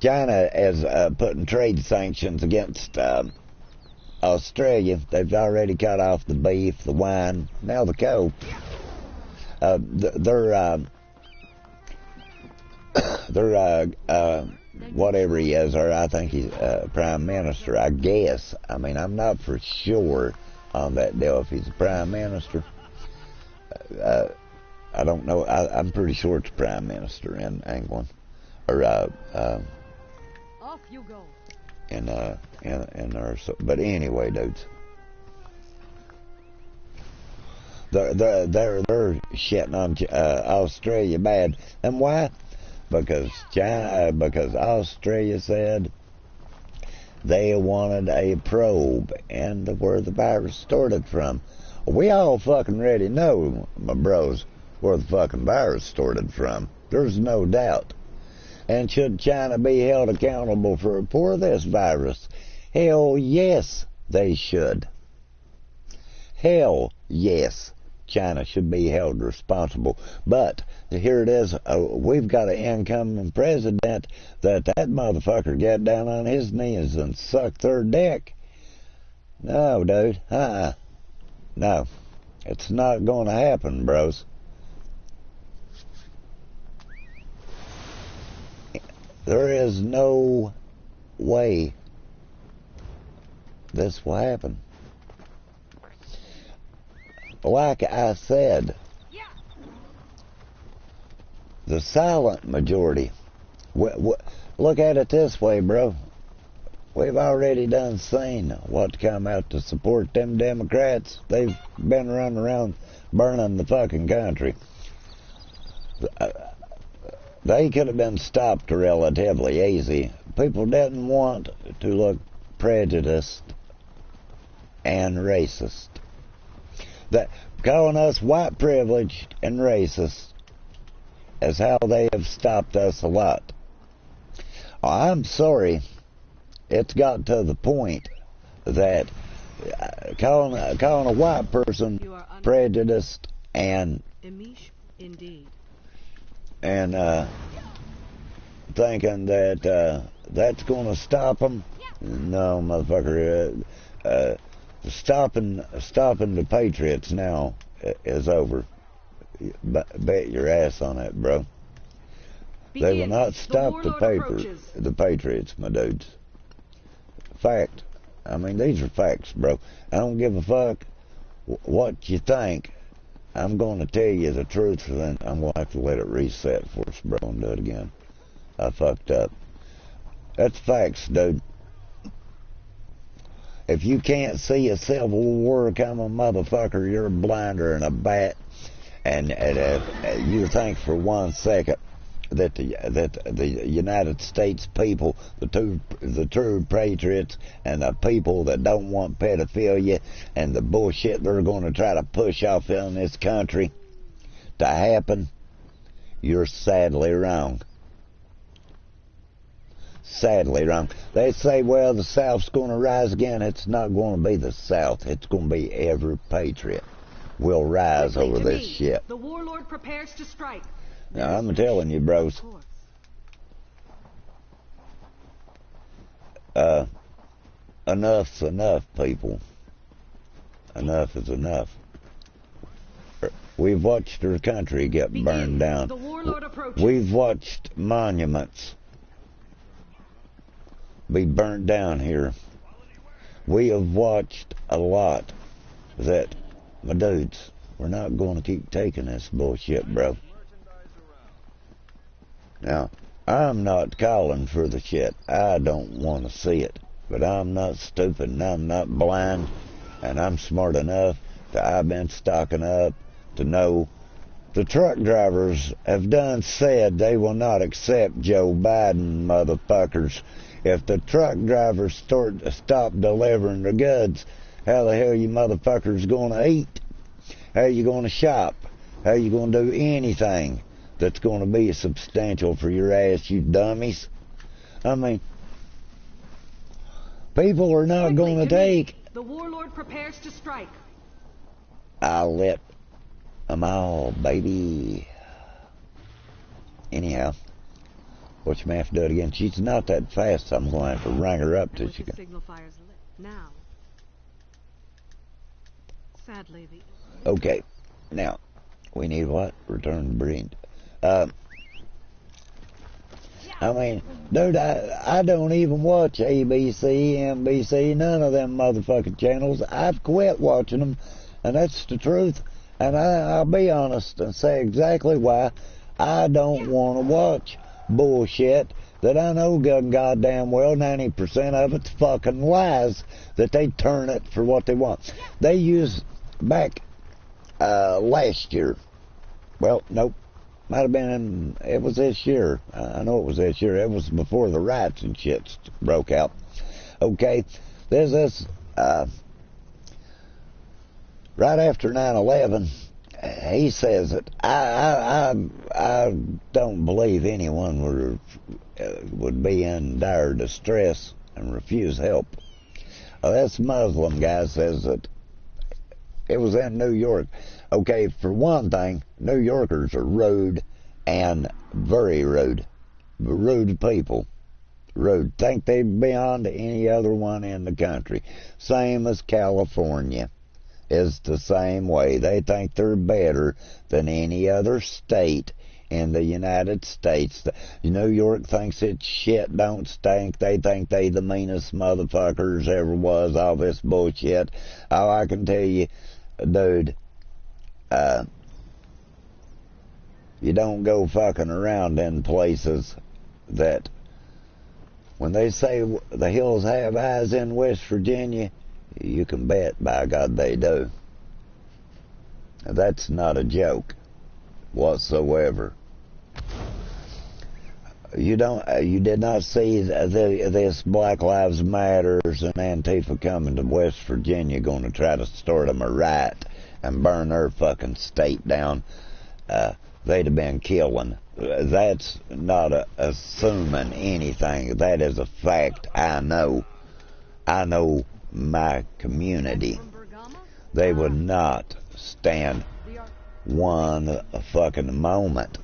China is putting trade sanctions against Australia. They've already cut off the beef, the wine, now the coal. Whatever he is, or I think he's prime minister, I guess. I mean, I'm not for sure on that deal if he's a prime minister. I don't know. I'm pretty sure it's prime minister in England, or off you go. In our. But anyway, dudes, they're shitting on Australia bad, and why? Because Australia said they wanted a probe into where the virus started from. We all fucking already know, my bros, where the fucking virus started from. There's no doubt. And should China be held accountable for this virus? Hell yes, they should. Hell yes, China should be held responsible. But here it is, we've got an incoming president that motherfucker get down on his knees and suck their dick. No, dude. No. It's not going to happen, bros. There is no way this will happen. Like I said, the silent majority. Look at it this way, bro. We've already done seen what come out to support them Democrats. They've been running around burning the fucking country. They could have been stopped relatively easy. People didn't want to look prejudiced and racist. That calling us white privileged and racist is how they have stopped us a lot. I'm sorry. It's got to the point that calling a white person prejudiced and thinking that that's going to stop them. No, motherfucker. Stopping the Patriots now is over. Bet your ass on that, bro. They will not stop the Patriots, my dudes. Fact. I mean, these are facts, bro. I don't give a fuck what you think. I'm going to tell you the truth, and then I'm going to have to let it reset for us, bro, and do it again. I fucked up. That's facts, dude. If you can't see a civil war coming, motherfucker, you're blinder than a bat. And you think for 1 second that the United States people, the true patriots, and the people that don't want pedophilia and the bullshit they're going to try to push off in this country to happen, you're sadly wrong. Sadly wrong. They say, well, the South's going to rise again. It's not going to be the South. It's going to be every patriot will rise over this shit. The warlord prepares to strike. Now, I'm telling you, bros. Enough's enough, people. Enough is enough. We've watched our country get burned down. We've watched monuments be burnt down here. We have watched a lot that, my dudes, we're not going to keep taking this bullshit, bro. Now, I'm not calling for the shit. I don't want to see it. But I'm not stupid and I'm not blind. And I'm smart enough that I've been stocking up to know the truck drivers have done said they will not accept Joe Biden, motherfuckers. If the truck drivers stop delivering the goods, how the hell you motherfuckers going to eat? How you going to shop? How you going to do anything that's going to be substantial for your ass, you dummies? I mean, people are not going to take. The warlord prepares to strike. I'll let them all, baby. Anyhow, watch me have to do it again. She's not that fast, so I'm going to have to ring her up till she can. Signal fires lit. Now, sadly, okay, now we need what? Return to breed. I mean, dude, I don't even watch ABC, NBC, none of them motherfucking channels. I've quit watching them, and that's the truth. And I'll be honest and say exactly why. I don't want to watch bullshit that I know good goddamn well 90% of it's fucking lies, that they turn it for what they want. They used back last year. Well, nope. Might have been it was this year. I know it was this year. It was before the riots and shit broke out. Okay, there's this right after 9/11, he says that I don't believe anyone would be in dire distress and refuse help. This Muslim guy says that it was in New York. Okay, for one thing, New Yorkers are rude and very rude. Rude people. Rude. Think they're beyond any other one in the country. Same as California is the same way. They think they're better than any other state in the United States. New York thinks its shit don't stink. They think they the meanest motherfuckers ever was. All this bullshit. Oh, I can tell you, dude, you don't go fucking around in places that, when they say the hills have eyes in West Virginia, you can bet, by God, they do. That's not a joke whatsoever. You did not see this Black Lives Matters and Antifa coming to West Virginia going to try to start them a riot and burn their fucking state down. They'd have been killing. That's not assuming anything. That is a fact. I know my community. They would not stand one fucking moment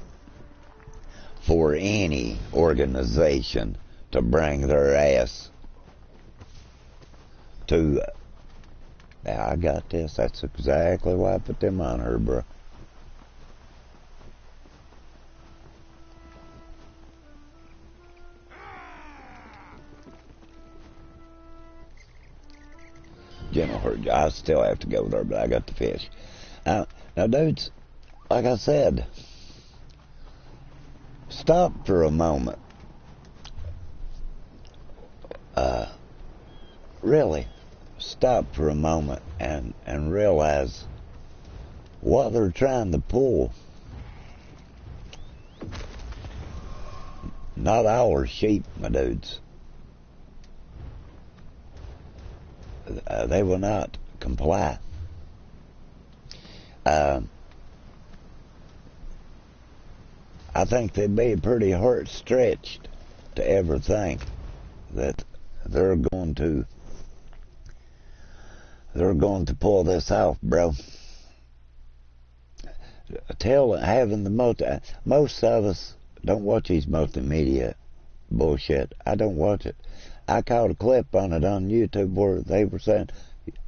for any organization to bring their ass to. Now, I got this. That's exactly why I put them on her, bro. General hurt. I still have to go there, but I got the fish. Now, dudes, like I said, stop for a moment. Really, stop for a moment and realize what they're trying to pull. Not our sheep, my dudes. They will not comply. I think they'd be pretty heart-stretched to ever think that they're going to pull this off, bro. Most of us don't watch these multimedia bullshit. I don't watch it. I caught a clip on it on YouTube where they were saying,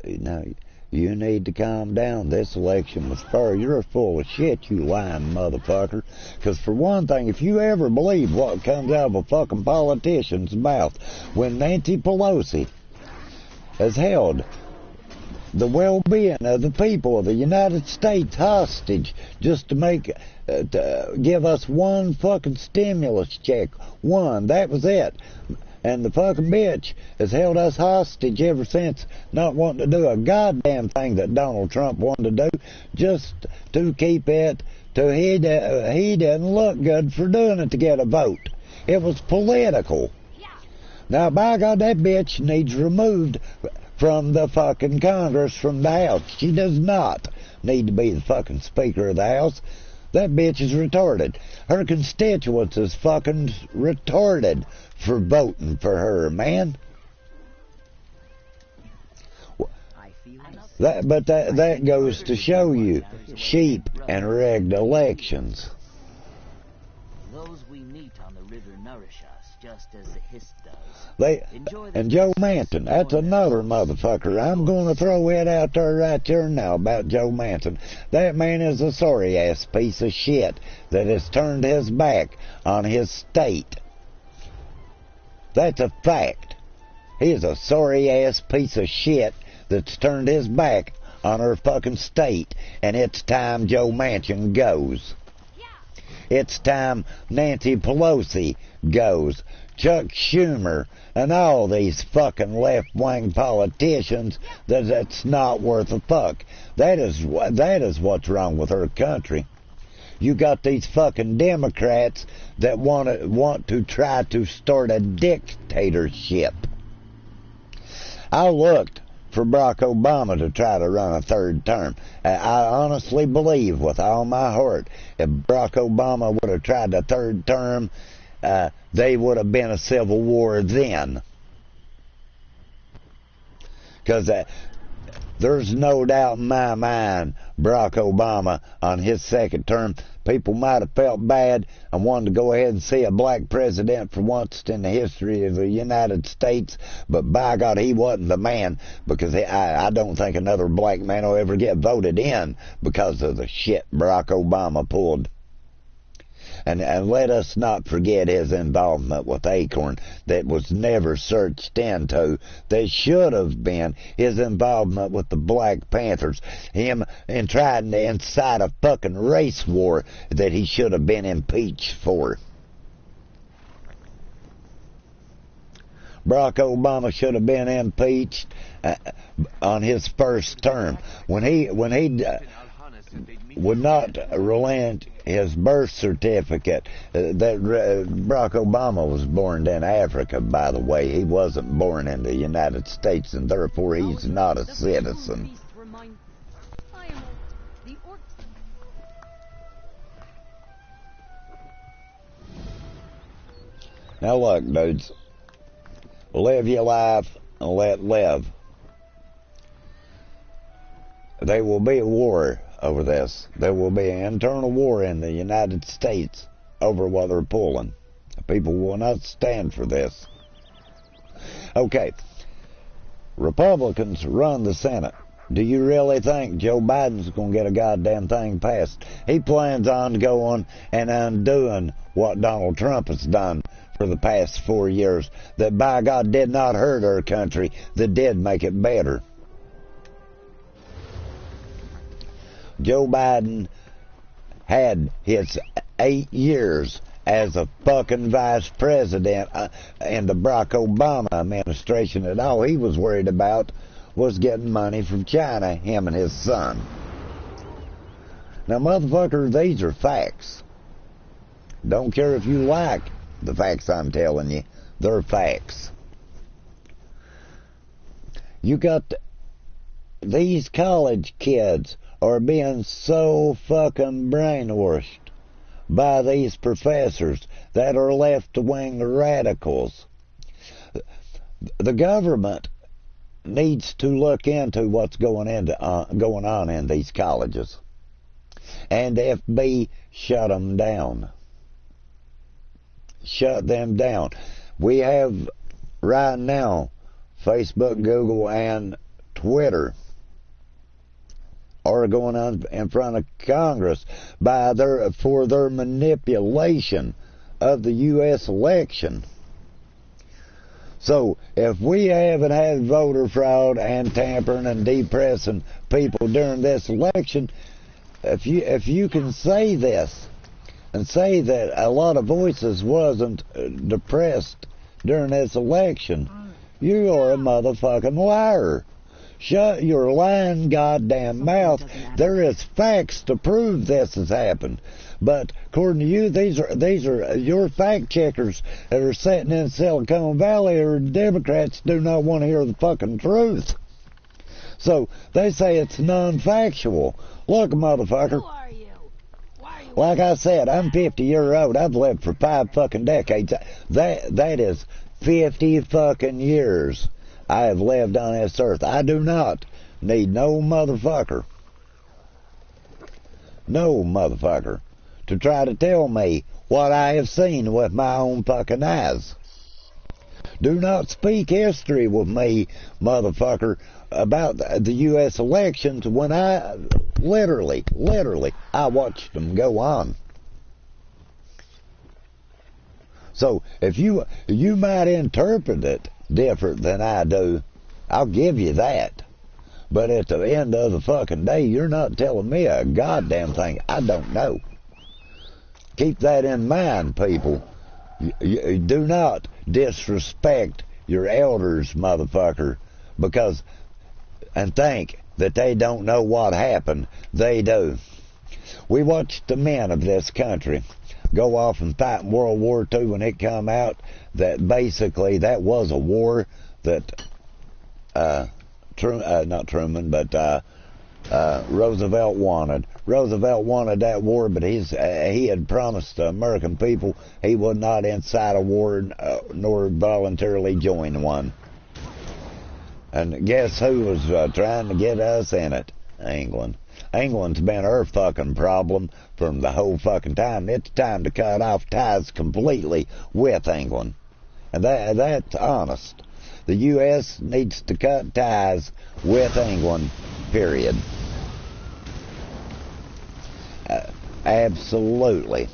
you need to calm down. This election was fair. You're full of shit, you lying motherfucker. Because for one thing, if you ever believe what comes out of a fucking politician's mouth, when Nancy Pelosi has held the well-being of the people of the United States hostage just to give us one fucking stimulus check. One, that was it. And the fucking bitch has held us hostage ever since, not wanting to do a goddamn thing that Donald Trump wanted to do, just to keep it till he didn't look good for doing it to get a vote. It was political. Yeah. Now, by God, that bitch needs removed from the fucking Congress, from the House. She does not need to be the fucking Speaker of the House. That bitch is retarded. Her constituents is fucking retarded for voting for her, man. That goes to show you sheep and rigged elections. Those we meet on the river nourish us just as the hiss does. And Joe Manchin, that's another motherfucker. I'm going to throw it out there right there now about Joe Manchin. That man is a sorry-ass piece of shit that has turned his back on his state. That's a fact. He is a sorry-ass piece of shit that's turned his back on her fucking state, and it's time Joe Manchin goes. It's time Nancy Pelosi goes. Chuck Schumer and all these fucking left-wing politicians, that's not worth a fuck. That is what's wrong with our country. You got these fucking Democrats that want to try to start a dictatorship. I looked for Barack Obama to try to run a third term. I honestly believe with all my heart, if Barack Obama would have tried a third term, they would have been a civil war then. Because there's no doubt in my mind, Barack Obama, on his second term, people might have felt bad and wanted to go ahead and see a black president for once in the history of the United States, but by God, he wasn't the man, because I don't think another black man will ever get voted in because of the shit Barack Obama pulled. And let us not forget his involvement with Acorn that was never searched into. That should have been his involvement with the Black Panthers. Him in trying to incite a fucking race war that he should have been impeached for. Barack Obama should have been impeached on his first term. When he would not relent his birth certificate. That Barack Obama was born in Africa, by the way. He wasn't born in the United States, and therefore he's not a citizen. Now look, dudes. Live your life and let live. There will be a war over this. There will be an internal war in the United States over what they're pulling. People will not stand for this. Okay. Republicans run the Senate. Do you really think Joe Biden's going to get a goddamn thing passed? He plans on going and undoing what Donald Trump has done for the past 4 years that, by God, did not hurt our country, that did make it better. Joe Biden had his 8 years as a fucking vice president in the Barack Obama administration, and all he was worried about was getting money from China, him and his son. Now, motherfucker, these are facts. Don't care if you like the facts I'm telling you. They're facts. You got these college kids are being so fucking brainwashed by these professors that are left-wing radicals. The government needs to look into what's going on in these colleges. And FB, shut them down. Shut them down. We have right now Facebook, Google, and Twitter are going on in front of Congress for their manipulation of the U.S. election. So if we haven't had voter fraud and tampering and depressing people during this election, if you can say this and say that a lot of voices wasn't depressed during this election, you are a motherfucking liar. Shut your lying goddamn mouth. There is facts to prove this has happened. But according to you, these are your fact checkers that are sitting in Silicon Valley, or Democrats do not want to hear the fucking truth. So they say it's non-factual. Look, motherfucker. Who are you? Why are you? Like I said, I'm 50-year-old. I've lived for 5 fucking decades. That is 50 fucking years I have lived on this earth. I do not need no motherfucker to try to tell me what I have seen with my own fucking eyes. Do not speak history with me, motherfucker, about the U.S. elections when I literally, I watched them go on. So if you might interpret it different than I do, I'll give you that. But at the end of the fucking day, you're not telling me a goddamn thing I don't know. Keep that in mind, people. You do not disrespect your elders, motherfucker, and think that they don't know what happened. They do. We watched the men of this country go off and fight in World War II when it come out, that basically that was a war that not Truman, but Roosevelt wanted. Roosevelt wanted that war, but he had promised the American people he would not incite a war nor voluntarily join one. And guess who was trying to get us in it? England. England's been our fucking problem from the whole fucking time. It's time to cut off ties completely with England. And that's honest. The U.S. needs to cut ties with England, period. Absolutely.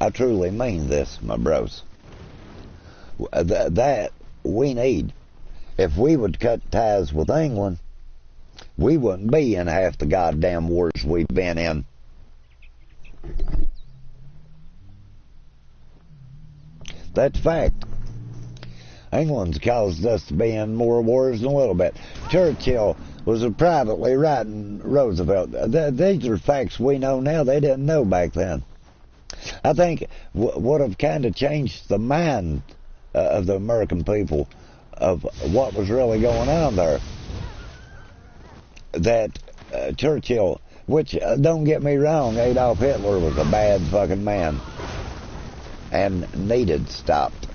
I truly mean this, my bros. That we need. If we would cut ties with England, we wouldn't be in half the goddamn wars we've been in. That's fact. England's caused us to be in more wars than a little bit. Churchill was privately writing Roosevelt. These are facts we know now they didn't know back then. I think would have kind of changed the mind of the American people of what was really going on there. That Churchill, which don't get me wrong, Adolf Hitler was a bad fucking man and needed stopped.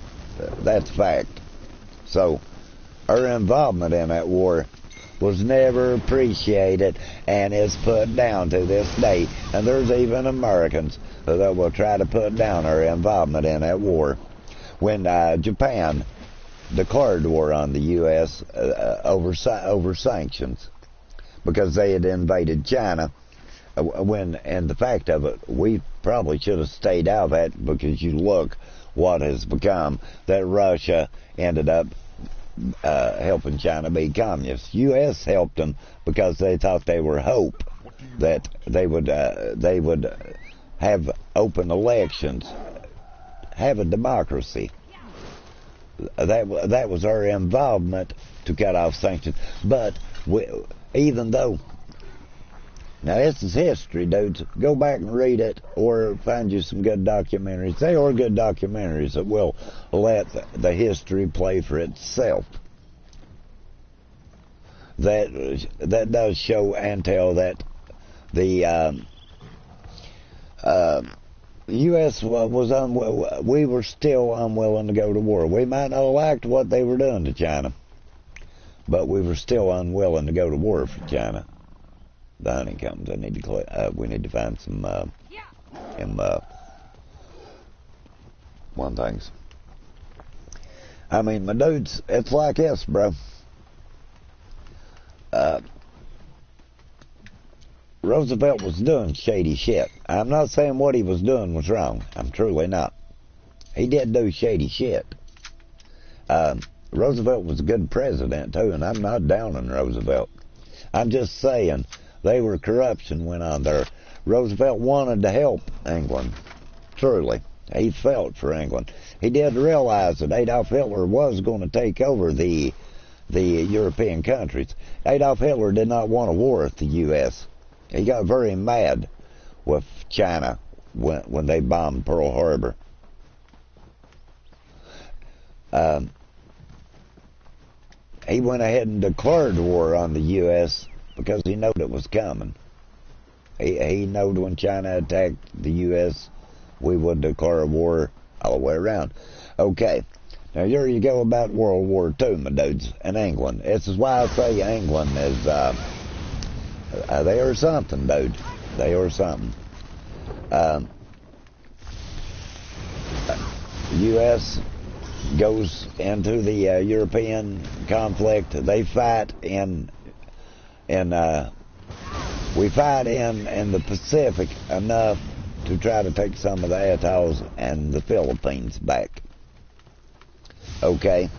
That's fact. So our involvement in that war was never appreciated and is put down to this day. And there's even Americans that will try to put down our involvement in that war. When Japan declared war on the U.S. Over sanctions because they had invaded China, and the fact of it, we probably should have stayed out of that, because you look what has become, that Russia ended up helping China be communist. U.S. helped them because they thought they were hope that they would have open elections, have a democracy. That was our involvement to cut off sanctions. But even though, now this is history, dudes. Go back and read it, or find you some good documentaries. They are good documentaries that will let the history play for itself. That does show and tell that the U.S. we were still unwilling to go to war. We might not have liked what they were doing to China, but we were still unwilling to go to war for China. The honeycombs. We need to find some one things. I mean, my dudes, it's like this, bro. Roosevelt was doing shady shit. I'm not saying what he was doing was wrong. I'm truly not. He did do shady shit. Roosevelt was a good president too, and I'm not down on Roosevelt. I'm just saying corruption went on there. Roosevelt wanted to help England. Truly. He felt for England. He did realize that Adolf Hitler was going to take over the European countries. Adolf Hitler did not want a war with the U.S. He got very mad with China when they bombed Pearl Harbor. He went ahead and declared war on the U.S. because he knew it was coming. He knew when China attacked the U.S., we would declare war all the way around. Okay, now here you go about World War II, my dudes, and England. This is why I say England is, they are something, dude. They are something. U.S. goes into the European conflict. They fight we fight in the Pacific enough to try to take some of the atolls and the Philippines back. Okay,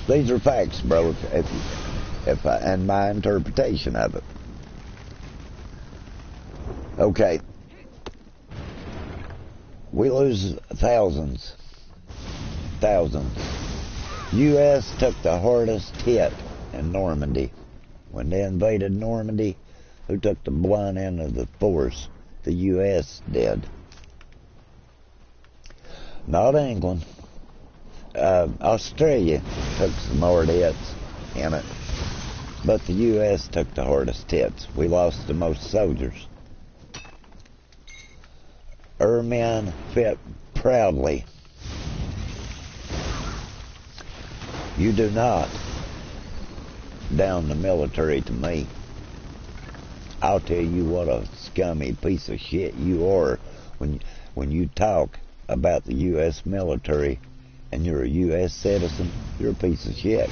these are facts, bro. And my interpretation of it. Okay, we lose thousands. U.S. took the hardest hit in Normandy. When they invaded Normandy, who took the blunt end of the force? The U.S. did. Not England. Australia took some hard hits. in it. But the U.S. took the hardest hits. We lost the most soldiers. Our men fit proudly. You do not down the military to me. I'll tell you what a scummy piece of shit you are when you talk about the U.S. military and you're a U.S. citizen. You're a piece of shit.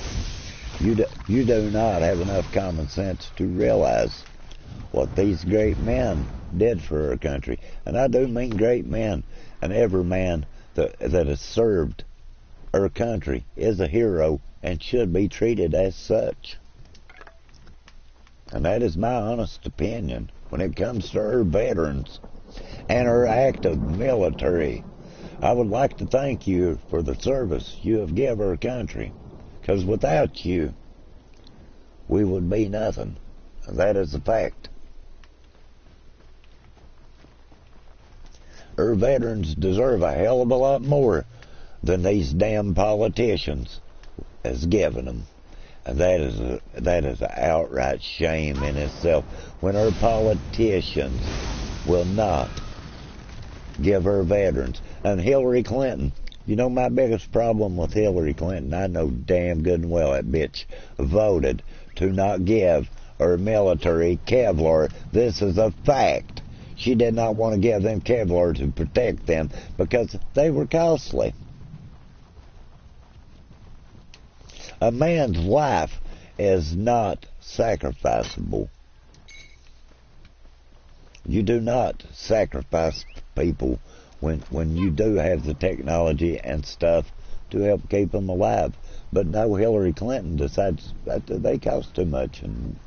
You do not have enough common sense to realize what these great men did for our country. And I do mean great men. And every man that has served our country is a hero and should be treated as such. And that is my honest opinion when it comes to our veterans and our active military. I would like to thank you for the service you have given our country, because without you, we would be nothing. And that is a fact. Our veterans deserve a hell of a lot more than these damn politicians has given them. And that is an outright shame in itself. When our politicians will not give our veterans. And Hillary Clinton, you know my biggest problem with Hillary Clinton, I know damn good and well that bitch voted to not give our military Kevlar. This is a fact. She did not want to give them Kevlar to protect them because they were costly. A man's life is not sacrificable. You do not sacrifice people when you do have the technology and stuff to help keep them alive. But no, Hillary Clinton decides that they cost too much, and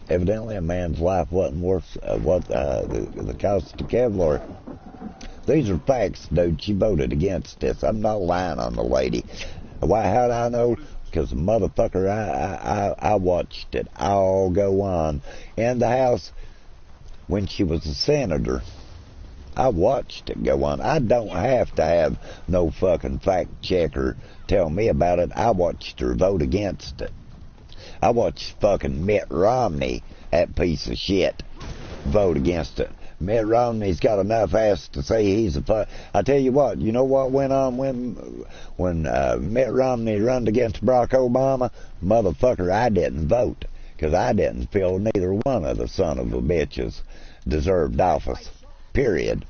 evidently a man's life wasn't worth the cost of Kevlar. These are facts, dude. She voted against this. I'm not lying on the lady. Why? How do I know? Because, motherfucker, I watched it all go on in the House when she was a senator. I watched it go on. I don't have to have no fucking fact checker tell me about it. I watched her vote against it. I watched fucking Mitt Romney, that piece of shit, vote against it. Mitt Romney's got enough ass to say he's a I tell you what, you know what went on when Mitt Romney run against Barack Obama? Motherfucker, I didn't vote, because I didn't feel neither one of the son of a bitches deserved office. Period.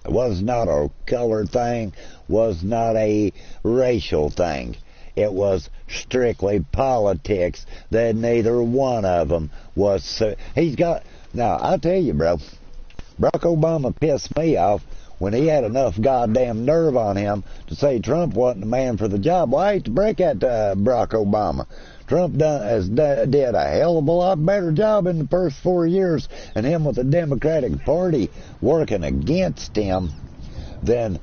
It was not a color thing, was not a racial thing. It was strictly politics that neither one of them was. He's got, now I'll tell you, bro, Barack Obama pissed me off when he had enough goddamn nerve on him to say Trump wasn't the man for the job. Well, I hate to break that to Barack Obama. Trump did a hell of a lot better job in the first 4 years, and him with the Democratic Party working against him than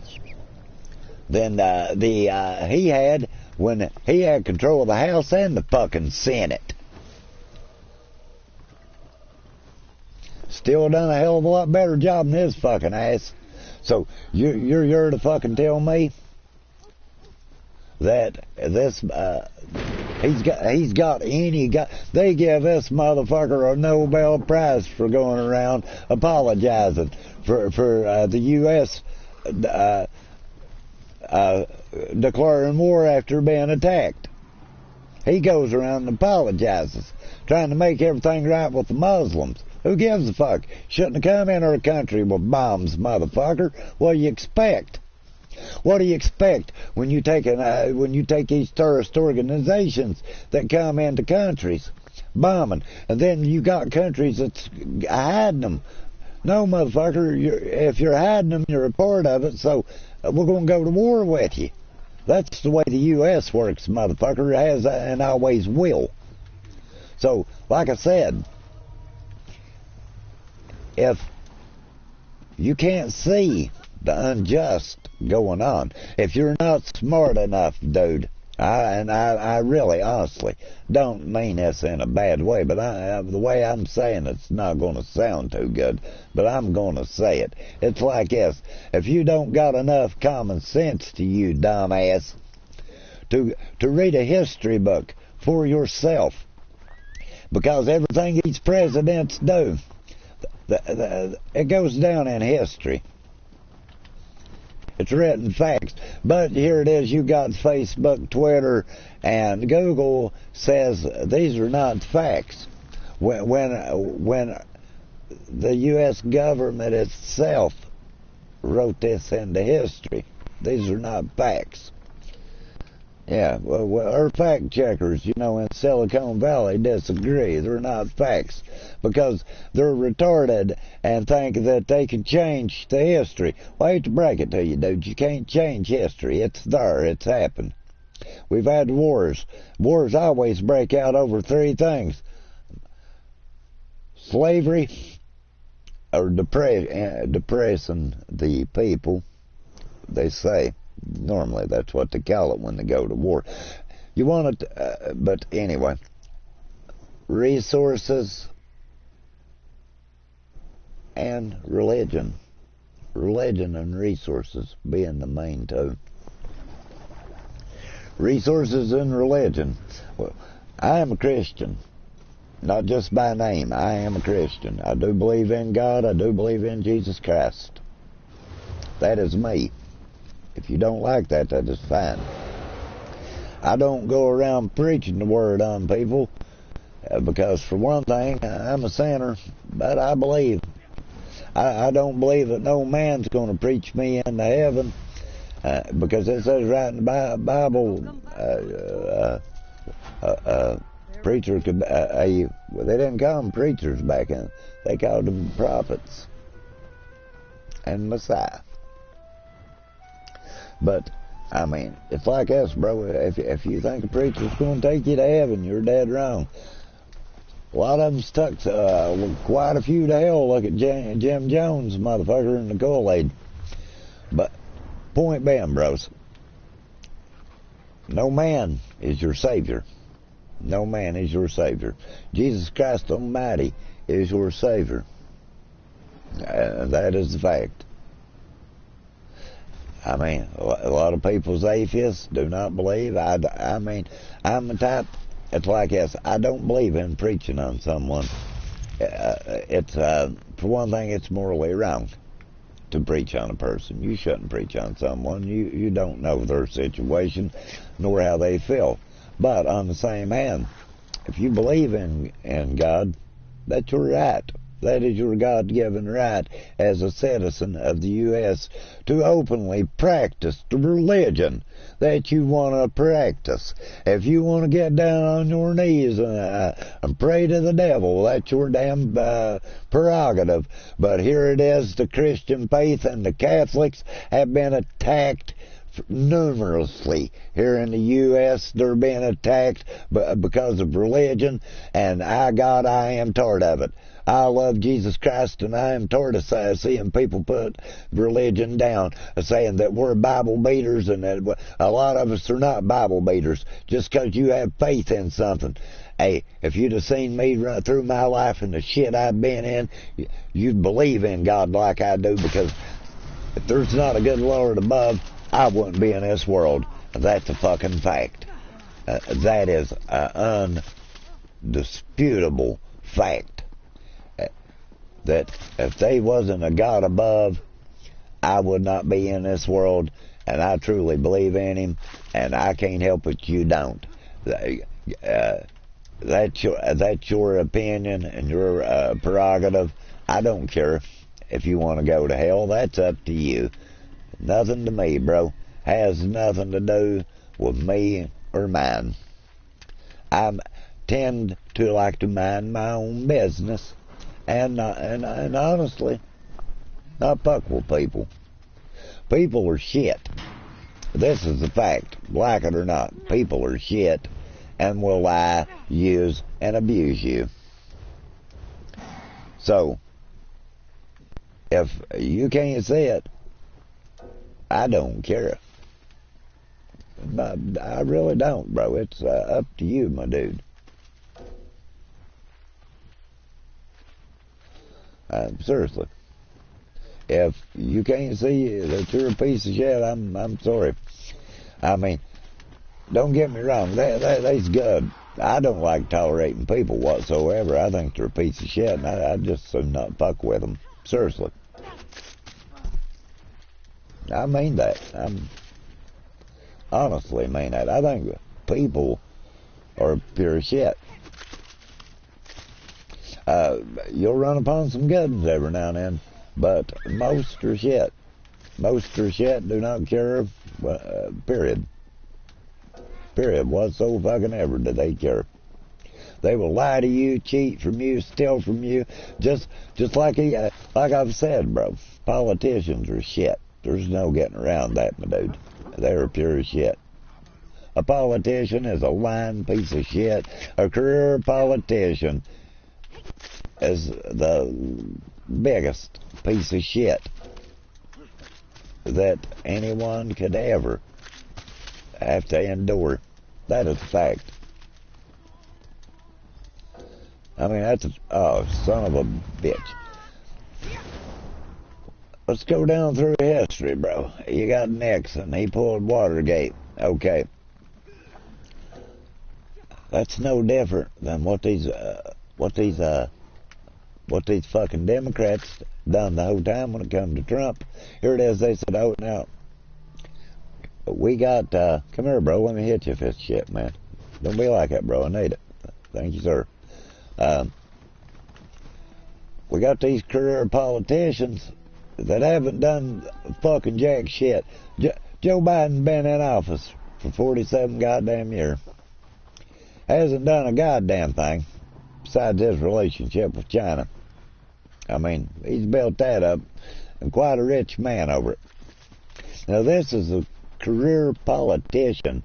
he had when he had control of the House and the fucking Senate. Still done a hell of a lot better job than his fucking ass. So you're to fucking tell me that this they give this motherfucker a Nobel Prize for going around apologizing for the U.S. Declaring war after being attacked. He goes around and apologizes, trying to make everything right with the Muslims. Who gives a fuck? Shouldn't have come in our country with bombs, motherfucker. What do you expect? What do you expect when you take these terrorist organizations that come into countries, bombing, and then you got countries that's hiding them? No, motherfucker, if you're hiding them, you're a part of it, so we're going to go to war with you. That's the way the U.S. works, motherfucker. It has and always will. So, like I said, if you can't see the unjust going on, if you're not smart enough, dude, I really, honestly, don't mean this in a bad way, but the way I'm saying it's not going to sound too good, but I'm going to say it. It's like this. If you don't got enough common sense to you, dumbass, to read a history book for yourself, because everything these presidents do, it goes down in history. It's written facts. But here it is, you got Facebook, Twitter, and Google says these are not facts. When the U.S. government itself wrote this into history, these are not facts. Yeah, well, our fact checkers, in Silicon Valley disagree. They're not facts because they're retarded and think that they can change the history. Well, I hate to break it to you, dude. You can't change history. It's there. It's happened. We've had wars. Wars always break out over three things: slavery, or depressing the people, they say. Normally, that's what they call it when they go to war. You want it, but anyway, resources and religion. Religion and resources being the main two. Resources and religion. Well, I am a Christian, not just by name. I am a Christian. I do believe in God. I do believe in Jesus Christ. That is me. If you don't like that, that is fine. I don't go around preaching the word on people because, for one thing, I'm a sinner, but I believe. I don't believe that no man's going to preach me into heaven because it says right in the Bible, preacher could, they didn't call them preachers back then. They called them prophets and Messiah. But, I mean, it's like us, bro. If you think a preacher's going to take you to heaven, you're dead wrong. A lot of them stuck quite a few to hell. Look at Jim Jones, motherfucker, in the Kool-Aid. But, point being, bros, no man is your Savior. No man is your Savior. Jesus Christ Almighty is your Savior. That is the fact. I mean, a lot of people's atheists do not believe. I mean, I'm the type, it's like this. I don't believe in preaching on someone. For one thing, it's morally wrong to preach on a person. You shouldn't preach on someone. You don't know their situation, nor how they feel. But on the same hand, if you believe in God, that's your right. That is your God-given right as a citizen of the U.S. to openly practice the religion that you want to practice. If you want to get down on your knees and pray to the devil, that's your damn prerogative. But here it is, the Christian faith and the Catholics have been attacked numerously here in the U.S. They're being attacked because of religion, and I am tired of it. I love Jesus Christ, and I am tired of seeing people put religion down, saying that we're Bible beaters, and that a lot of us are not Bible beaters just because you have faith in something. Hey, if you'd have seen me run through my life and the shit I've been in, you'd believe in God like I do, because if there's not a good Lord above, I wouldn't be in this world. That's a fucking fact. That is an undisputable fact. That if there wasn't a God above, I would not be in this world, and I truly believe in Him, and I can't help it you don't. That's your opinion and your prerogative. I don't care if you want to go to hell. That's up to you. Nothing to me, bro. Has nothing to do with me or mine. I tend to like to mind my own business. And honestly, not fuck with people. People are shit. This is the fact. Like it or not, people are shit and will lie, use, and abuse you. So, if you can't see it, I don't care. I really don't, bro. It's up to you, my dude. Seriously, if you can't see that you're a piece of shit, I'm sorry. I mean, don't get me wrong, they's good. I don't like tolerating people whatsoever. I think they're a piece of shit, and I just soon not fuck with them. Seriously. I mean that. I'm honestly mean that. I think people are pure shit. You'll run upon some good ones every now and then, but most are shit. Most are shit, do not care, period. Period. Whatso fucking ever do they care. They will lie to you, cheat from you, steal from you, just like I've said, bro. Politicians are shit. There's no getting around that, my dude. They're pure shit. A politician is a lying piece of shit. A career politician is the biggest piece of shit that anyone could ever have to endure. That is a fact. I mean, that's son of a bitch. Let's go down through history, bro. You got Nixon. He pulled Watergate. Okay. That's no different than what these fucking Democrats done the whole time when it come to Trump. Here it is. They said, oh, now, we got, come here, bro. Let me hit you with this shit, man. Don't be like that, bro. I need it. Thank you, sir. We got these career politicians that haven't done fucking jack shit. Joe Biden been in office for 47 goddamn years. Hasn't done a goddamn thing besides his relationship with China. I mean, he's built that up, and quite a rich man over it. Now, this is a career politician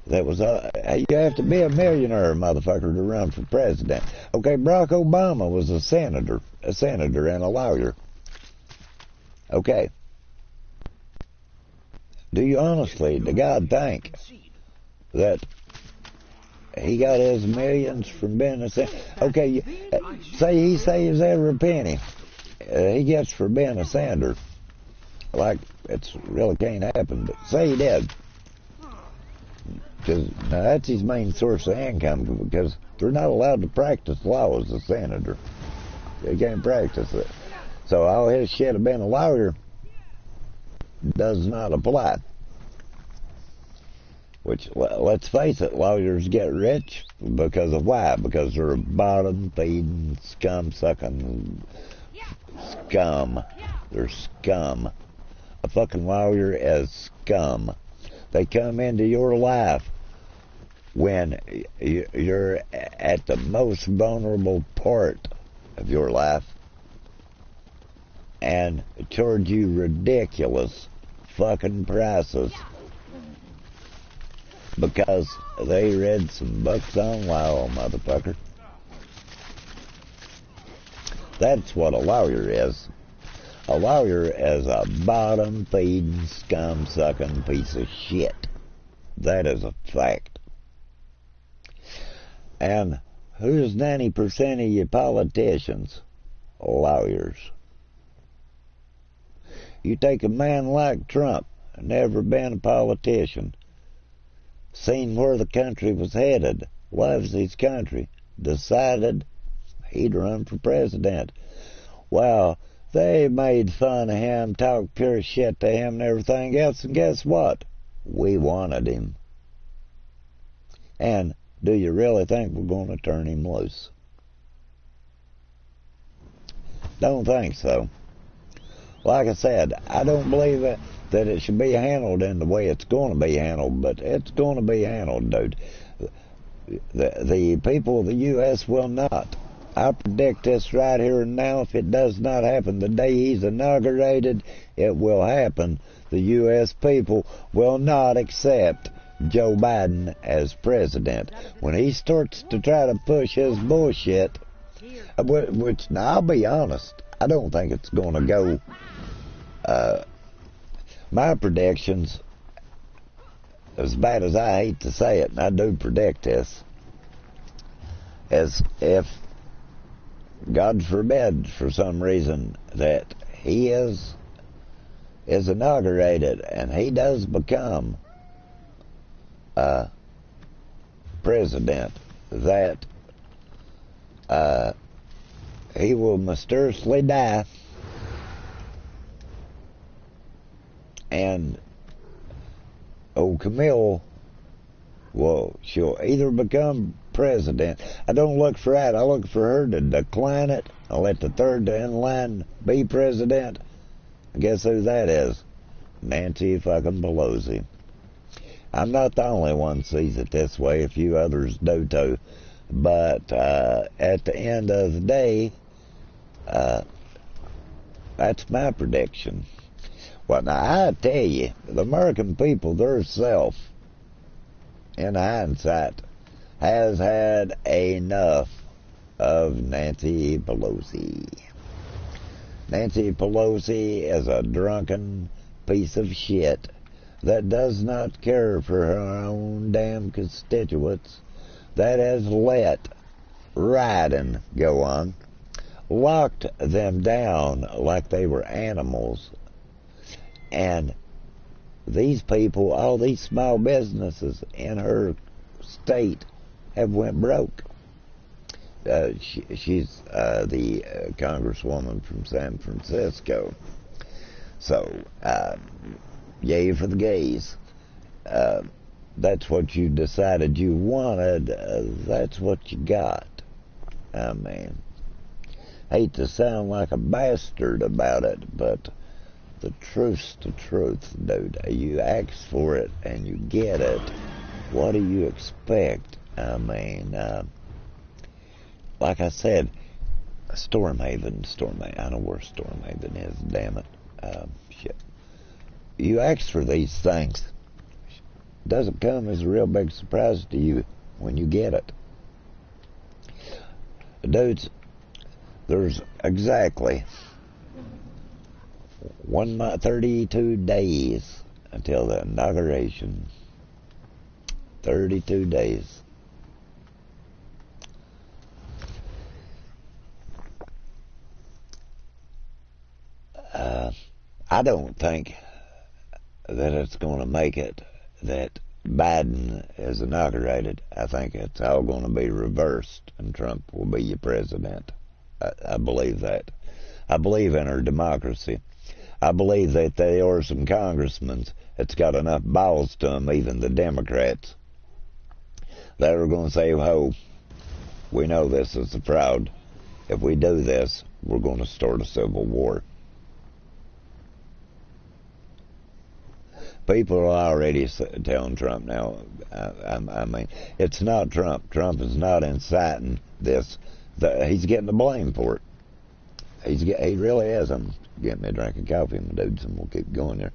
that was, you have to be a millionaire, motherfucker, to run for president. Okay, Barack Obama was a senator and a lawyer. Okay. Do you honestly, to God, think that he got his millions from being a senator? Okay, say he saves every penny he gets for being a senator. Like, it's really can't happen, but say he did. Because now that's his main source of income, because they're not allowed to practice law as a senator. They can't practice it. So all his shit of being a lawyer does not apply. Which, let's face it, lawyers get rich because of why? Because they're bottom-feeding, scum-sucking scum. They're scum. A fucking lawyer is scum. They come into your life when you're at the most vulnerable part of your life and charge you ridiculous fucking prices because they read some books on law, motherfucker. That's what a lawyer is. A lawyer is a bottom-feeding, scum-sucking piece of shit. That is a fact. And who's 90% of you politicians? Lawyers. You take a man like Trump, never been a politician, seen where the country was headed, loves his country, decided he'd run for president. Well, they made fun of him, talked pure shit to him and everything else, and guess what? We wanted him. And do you really think we're going to turn him loose? Don't think so. Like I said, I don't believe that it should be handled in the way it's going to be handled, but it's going to be handled, dude. The people of the U.S. will not. I predict this right here and now. If it does not happen the day he's inaugurated, it will happen. The U.S. people will not accept Joe Biden as president. When he starts to try to push his bullshit, which, now I'll be honest, I don't think it's going to go. My predictions, as bad as I hate to say it, and I do predict this, is if God forbid, for some reason, that he is inaugurated and he does become president that he will mysteriously die, and old Camille, well, she'll either become president. I don't look for that. I look for her to decline it. I'll let the third in line be president. Guess who that is? Nancy fucking Pelosi. I'm not the only one who sees it this way. A few others do too. But at the end of the day, that's my prediction. Well, now, I tell you, the American people, their self, in hindsight, has had enough of Nancy Pelosi. Nancy Pelosi is a drunken piece of shit that does not care for her own damn constituents, that has let rioting go on, locked them down like they were animals. And these people, all these small businesses in her state have went broke. She's the congresswoman from San Francisco. So, yay for the gays. That's what you decided you wanted. That's what you got. I mean, hate to sound like a bastard about it, but the truth's the truth, dude. You ask for it and you get it. What do you expect? I mean, like I said, Stormhaven, I know where Stormhaven is, damn it. Shit. You ask for these things. Doesn't come as a real big surprise to you when you get it. Dudes, there's exactly 1 month, 32 days until the inauguration. 32 days. I don't think that it's going to make it that Biden is inaugurated. I think it's all going to be reversed and Trump will be your president. I believe that. I believe in our democracy. I believe that there are some congressmen that's got enough balls to them, even the Democrats, that are going to say, oh, we know this is a fraud. If we do this, we're going to start a civil war. People are already telling Trump now, I mean, it's not Trump. Trump is not inciting this. He's getting the blame for it. He really is. I'm getting me a drink of coffee, my dudes, and we'll keep going here.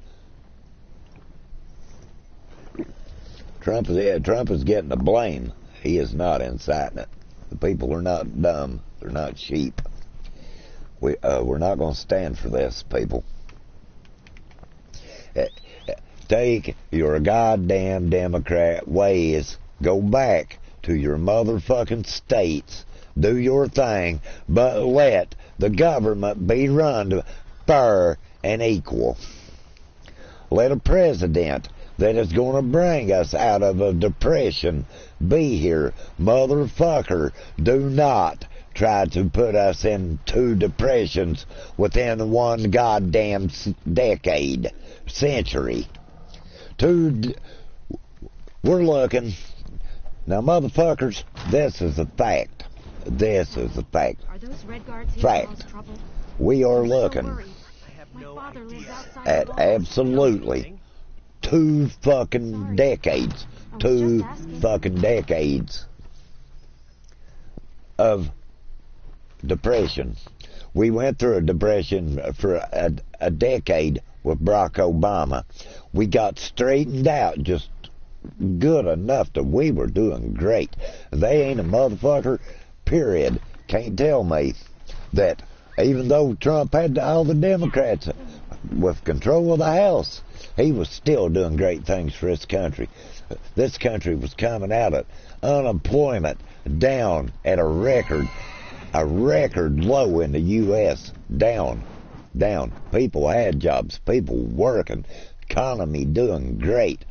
Trump is getting the blame. He is not inciting it. The people are not dumb. They're not sheep. We're not going to stand for this, people. Take your goddamn Democrat ways. Go back to your motherfucking states. Do your thing, but let the government be run fair and equal. Let a president that is going to bring us out of a depression be here. Motherfucker, do not try to put us in 2 depressions within 1 goddamn decade, century. We're looking. Now, motherfuckers, this is a fact. This is a fact. Are those red guards here Fact. to cause trouble? We are I'm so looking worried. My father lives outside at the walls. absolutely 2 fucking decades. I was 2 just asking. fucking decades of depression. We went through a depression for a decade with Barack Obama. We got straightened out just good enough that we were doing great. They ain't a motherfucker, period. Can't tell me that even though Trump had all the Democrats with control of the House, he was still doing great things for this country. This country was coming out of unemployment down at a record low in the U.S. Down. People had jobs, people working, economy doing great.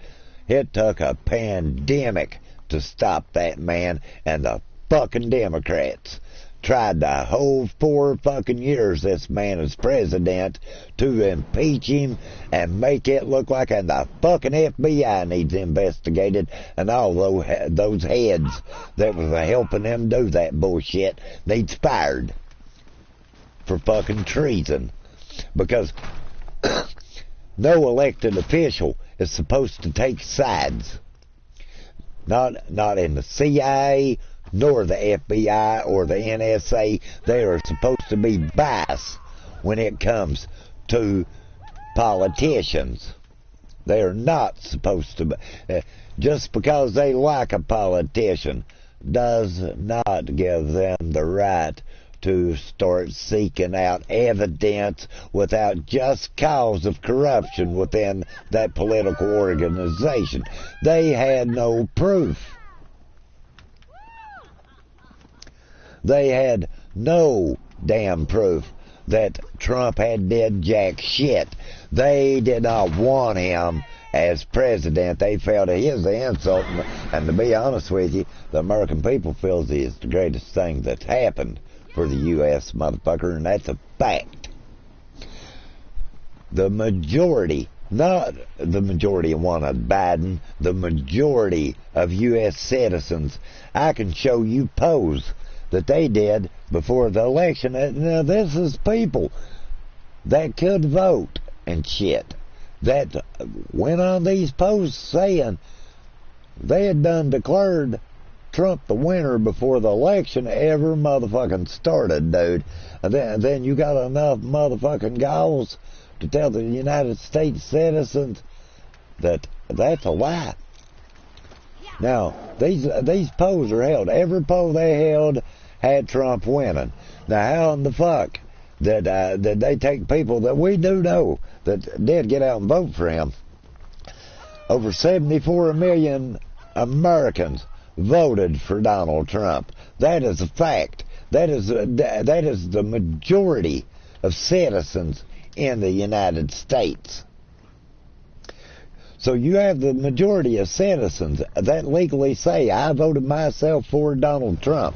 It took a pandemic to stop that man, and the fucking Democrats tried the whole 4 fucking years this man is president to impeach him and make it look like, and the fucking FBI needs investigated, and all those heads that was helping them do that bullshit needs fired for fucking treason, because no elected official is supposed to take sides. Not in the CIA, nor the FBI or the NSA. They are supposed to be biased when it comes to politicians. They are not supposed to be. Just because they like a politician does not give them the right to start seeking out evidence without just cause of corruption within that political organization. They had no proof. They had no damn proof that Trump had did jack shit. They did not want him as president. They felt he is the insult, and to be honest with you, the American people feels he is the greatest thing that's happened for the U.S. motherfucker, and that's a fact. The majority, not the majority wanted Biden, the majority of U.S. citizens, I can show you polls that they did before the election. Now, this is people that could vote and shit, that went on these posts saying they had done declared Trump the winner before the election ever motherfucking started, dude. And then you got enough motherfucking galls to tell the United States citizens that that's a lie. Now, these polls are held. Every poll they held had Trump winning. Now, how in the fuck did they take people that we do know that did get out and vote for him? Over 74 million Americans voted for Donald Trump. That is a fact. That is the majority of citizens in the United States. So you have the majority of citizens that legally say, I voted myself for Donald Trump.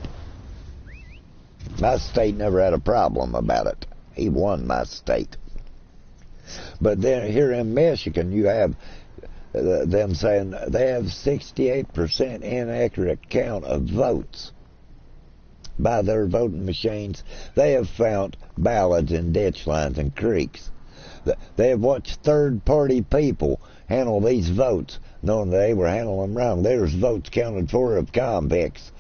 My state never had a problem about it. He won my state. But then here in Michigan, you have them saying they have 68% inaccurate count of votes by their voting machines. They have found ballots in ditch lines and creeks. They have watched third-party people handle these votes, knowing they were handling them wrong. There's votes counted for of convicts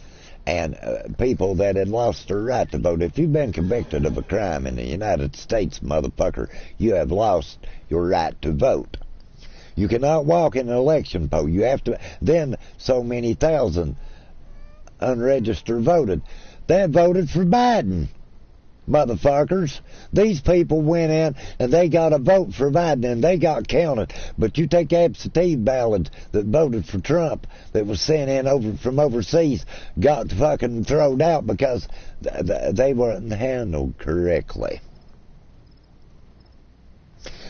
and people that had lost their right to vote. If you've been convicted of a crime in the United States, motherfucker, you have lost your right to vote. You cannot walk in an election poll. You have to. Then so many thousand unregistered voted. They voted for Biden, motherfuckers. These people went in and they got a vote for Biden and they got counted. But you take absentee ballots that voted for Trump that was sent in from overseas, got fucking thrown out because they weren't handled correctly.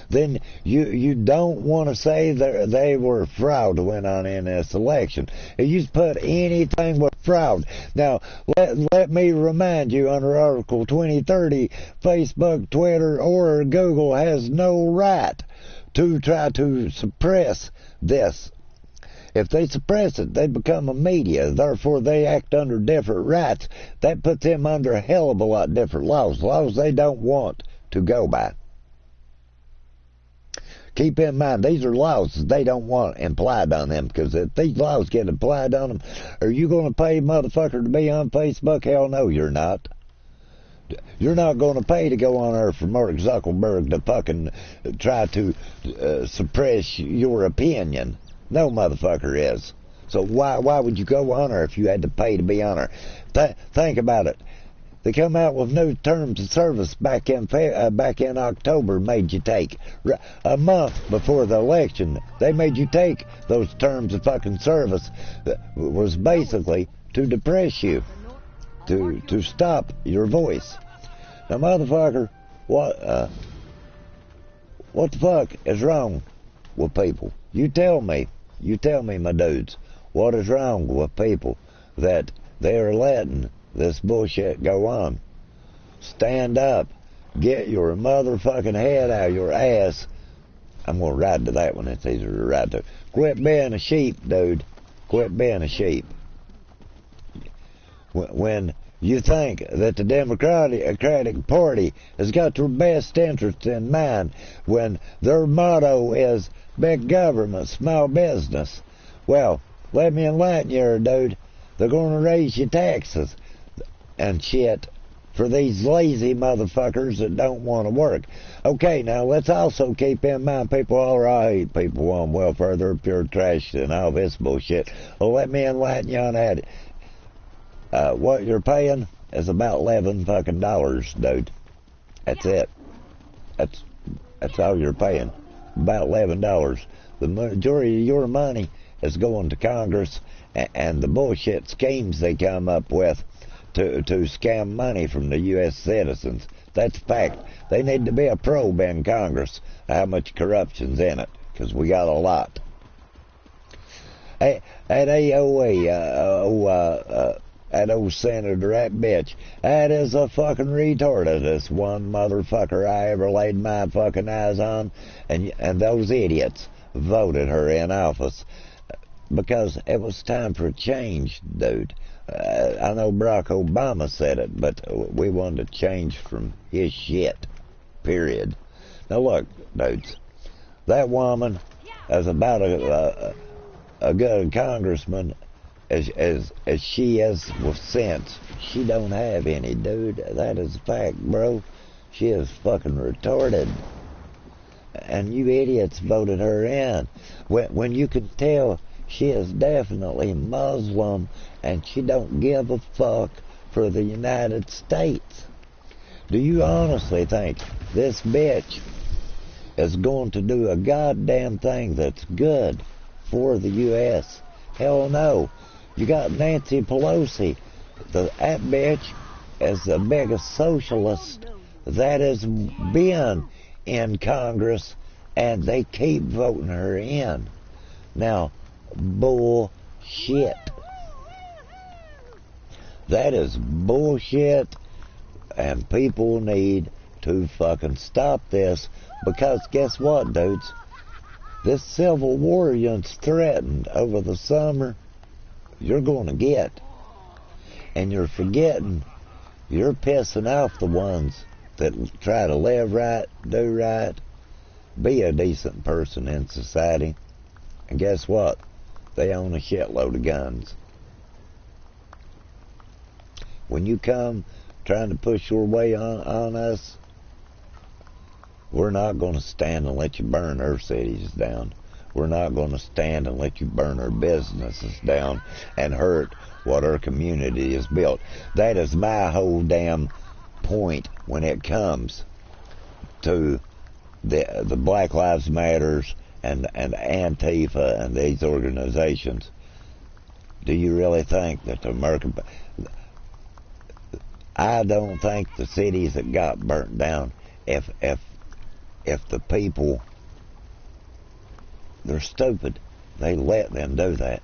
Then you don't want to say they were fraud went on in this election. If you put anything with fraud. Now, let me remind you, under Article 2030, Facebook, Twitter, or Google has no right to try to suppress this. If they suppress it, they become a media. Therefore, they act under different rights. That puts them under a hell of a lot different laws they don't want to go by. Keep in mind, these are laws they don't want implied on them, because if these laws get applied on them, are you going to pay, motherfucker, to be on Facebook? Hell no, you're not. You're not going to pay to go on there for Mark Zuckerberg to fucking try to suppress your opinion. No motherfucker is. So why would you go on there if you had to pay to be on there? Think about it. They come out with new terms of service back in October, made you take. A month before the election, they made you take those terms of fucking service that was basically to depress you, to stop your voice. Now, motherfucker, what the fuck is wrong with people? You tell me. You tell me, my dudes, what is wrong with people that they're letting this bullshit go on? Stand up. Get your motherfucking head out of your ass. I'm going to ride to that one. It's easier to ride to. Quit being a sheep, dude. Quit being a sheep. When you think that the Democratic Party has got your best interest in mind, when their motto is big government, small business, well, let me enlighten you, dude. They're going to raise your taxes and shit for these lazy motherfuckers that don't want to work. Okay, now let's also keep in mind, people all hate people on welfare. They're pure trash and all this bullshit. Well, let me enlighten you on that. What you're paying is about $11 fucking dollars, dude. That's it. That's all you're paying. About $11. The majority of your money is going to Congress and the bullshit schemes they come up with to scam money from the U.S. citizens. That's a fact. They need to be a probe in Congress of how much corruption's in it, because we got a lot. At AOE, that old senator, that bitch, that is a fucking retarded. This one motherfucker I ever laid my fucking eyes on, and those idiots voted her in office because it was time for a change, dude. I know Barack Obama said it, but we wanted to change from his shit, period. Now look, dudes, that woman is about a good congressman as she is with sense. She don't have any, dude. That is a fact, bro. She is fucking retarded. And you idiots voted her in. When you can tell she is definitely Muslim and she don't give a fuck for the United States. Do you honestly think this bitch is going to do a goddamn thing that's good for the U.S.? Hell no. You got Nancy Pelosi. That bitch is the biggest socialist that has been in Congress, and they keep voting her in. Now, bullshit. That is bullshit, and people need to fucking stop this, because guess what, dudes? This civil war you're threatened over the summer, you're going to get. And you're forgetting, you're pissing off the ones that try to live right, do right, be a decent person in society. And guess what? They own a shitload of guns. When you come trying to push your way on us, we're not going to stand and let you burn our cities down. We're not going to stand and let you burn our businesses down and hurt what our community has built. That is my whole damn point when it comes to the Black Lives Matters and Antifa and these organizations. Do you really think that the American... I don't think the cities that got burnt down, if the people, they're stupid, they let them do that.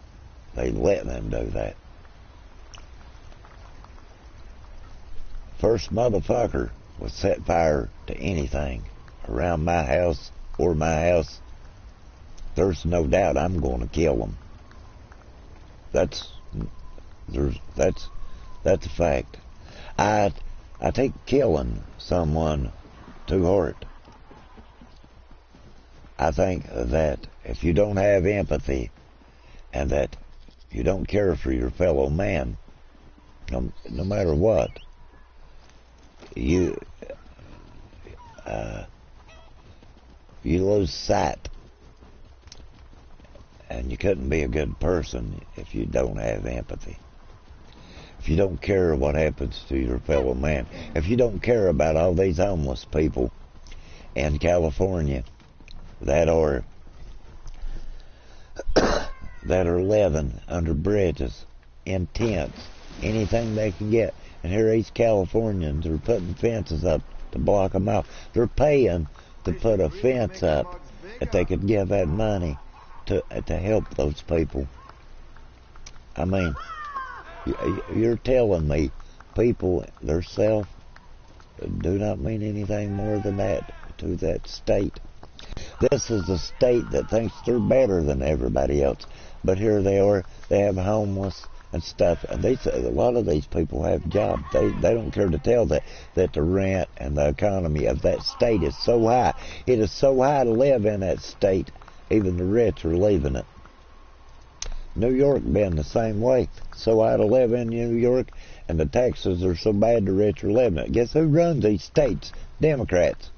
They let them do that. First motherfucker would set fire to anything around my house or my house, there's no doubt I'm going to kill them. That's a fact. I take killing someone to heart. I think that if you don't have empathy and that you don't care for your fellow man, no matter what, you lose sight. And you couldn't be a good person if you don't have empathy. If you don't care what happens to your fellow man. If you don't care about all these homeless people in California that are living under bridges, in tents, anything they can get. And here these Californians are putting fences up to block them out. They're paying to put a fence up if they could give that money to help those people. I mean, you're telling me people themselves do not mean anything more than that to that state. This is a state that thinks they're better than everybody else. But here they are, they have homeless and stuff. And a lot of these people have jobs. They don't care to tell that the rent and the economy of that state is so high. It is so high to live in that state, even the rich are leaving it. New York been the same way. So high to live in New York, and the taxes are so bad the rich are living it. Guess who runs these states? Democrats.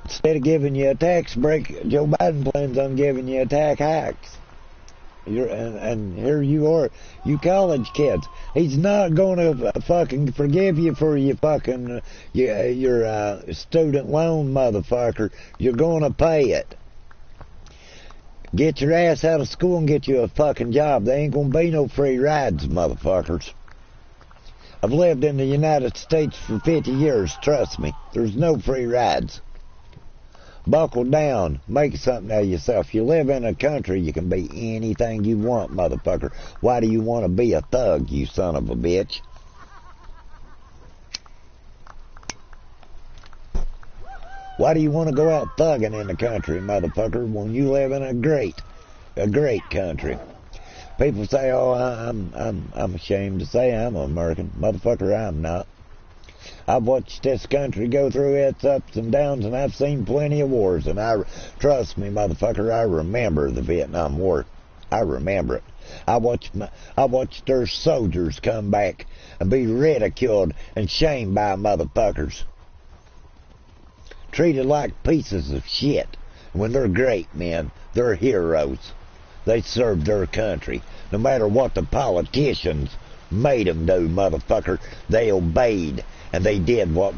Instead of giving you a tax break, Joe Biden plans on giving you a tax hikes. And here you are, you college kids. He's not going to fucking forgive you for your fucking your student loan, motherfucker. You're going to pay it. Get your ass out of school and get you a fucking job. There ain't going to be no free rides, motherfuckers. I've lived in the United States for 50 years, trust me. There's no free rides. Buckle down. Make something out of yourself. You live in a country, you can be anything you want, motherfucker. Why do you want to be a thug, you son of a bitch? Why do you want to go out thugging in the country, motherfucker, when you live in a great country? People say, oh, I'm ashamed to say I'm an American. Motherfucker, I'm not. I've watched this country go through its ups and downs, and I've seen plenty of wars, and trust me, motherfucker, I remember the Vietnam War. I remember it. I watched their soldiers come back and be ridiculed and shamed by motherfuckers. Treated like pieces of shit. When they're great men, they're heroes. They served their country. No matter what the politicians made them do, motherfucker, they obeyed. And they did what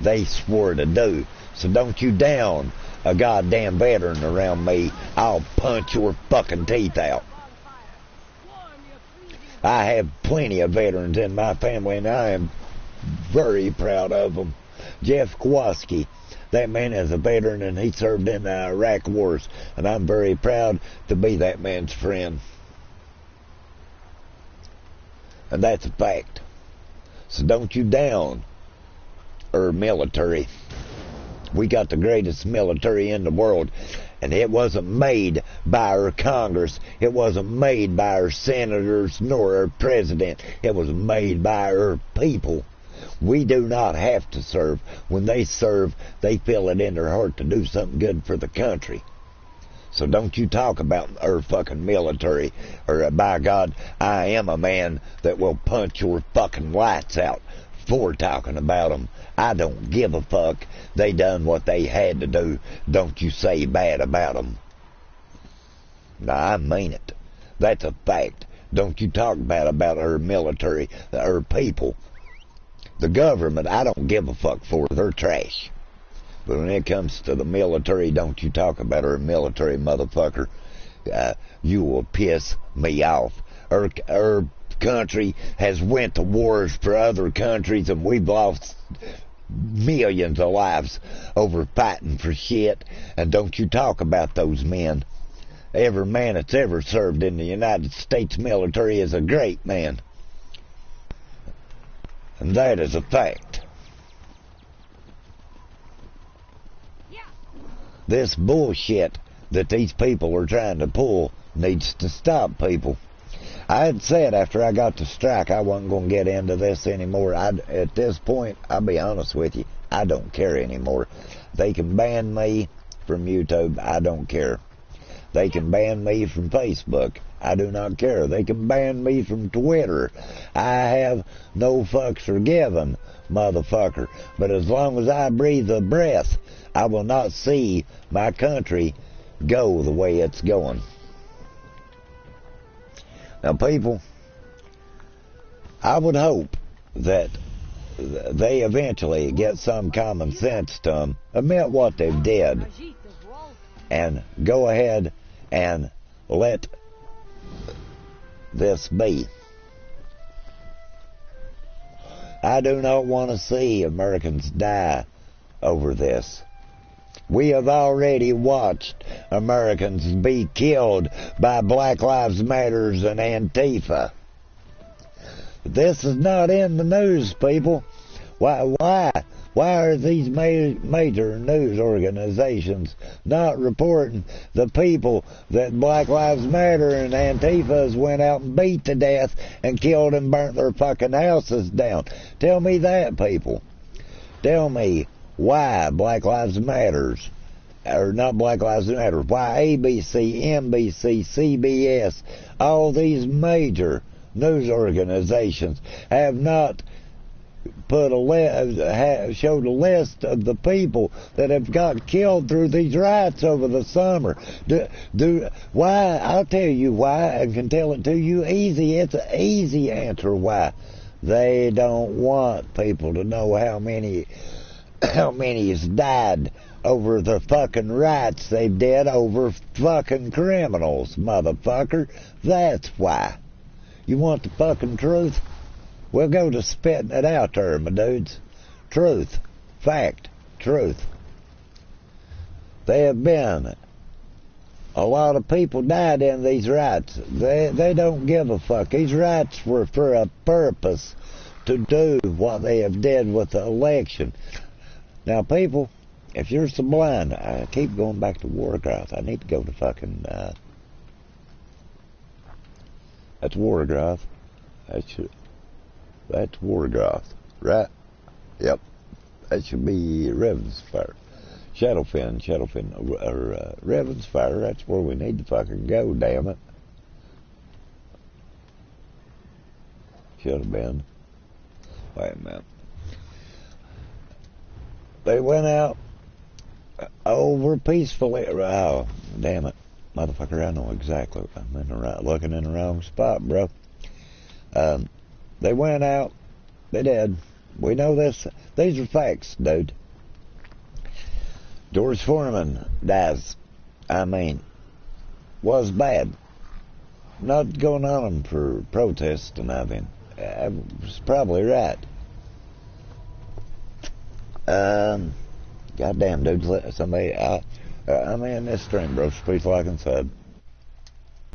they swore to do. So don't you down a goddamn veteran around me. I'll punch your fucking teeth out. I have plenty of veterans in my family, and I am very proud of them. Jeff Kowalski, that man is a veteran, and he served in the Iraq wars, and I'm very proud to be that man's friend. And that's a fact. So don't you down our military. We got the greatest military in the world, and it wasn't made by our Congress. It wasn't made by our senators nor our president. It was made by our people. We do not have to serve. When they serve, they feel it in their heart to do something good for the country. So don't you talk about our fucking military, or by God, I am a man that will punch your fucking lights out for talking about them. I don't give a fuck. They done what they had to do. Don't you say bad about them. No, I mean it. That's a fact. Don't you talk bad about our military, our people. The government, I don't give a fuck for. They're trash. But when it comes to the military, don't you talk about our military, motherfucker. You will piss me off. Our country has went to wars for other countries, and we've lost millions of lives over fighting for shit. And don't you talk about those men. Every man that's ever served in the United States military is a great man. And that is a fact. This bullshit that these people are trying to pull needs to stop, people. I had said after I got the strike I wasn't going to get into this anymore. At this point, I'll be honest with you, I don't care anymore. They can ban me from YouTube. I don't care. They can ban me from Facebook. I do not care. They can ban me from Twitter. I have no fucks forgiven, motherfucker. But as long as I breathe a breath, I will not see my country go the way it's going. Now, people, I would hope that they eventually get some common sense to them, admit what they did, and go ahead and let this be. I do not want to see Americans die over this. We have already watched Americans be killed by Black Lives Matters and Antifa. This is not in the news, people. Why are these major news organizations not reporting the people that Black Lives Matter and Antifa went out and beat to death and killed and burnt their fucking houses down? Tell me that, people. Tell me why Black Lives Matters, or not Black Lives Matter, why ABC, NBC, CBS, all these major news organizations have not put showed a list of the people that have got killed through these riots over the summer. Why? I'll tell you why. I can tell it to you easy. It's an easy answer why. They don't want people to know how many has died over the fucking riots they did over fucking criminals, motherfucker. That's why. You want the fucking truth? We'll go to spitting it out there, my dudes. Truth. Fact. Truth. There have been a lot of people died in these riots. They don't give a fuck. These riots were for a purpose, to do what they have did with the election. Now, people, if you're so blind, I keep going back to Wargroth. I need to go to fucking, that's Wargroth. That's Wargroth, right? Yep. That should be Ravensfire. Shadowfen, or Ravensfire, that's where we need to fucking go, damn it. Should have been. Wait a minute. They went out over peacefully. Oh, damn it. Motherfucker, I know exactly. I'm looking in the wrong spot, bro. They went out. They did. We know this. These are facts, dude. George Foreman dies. Was bad. Not going on him for protesting of him. I was probably right. Goddamn, dude. Somebody, I'm in this stream, bro. Speak like I said.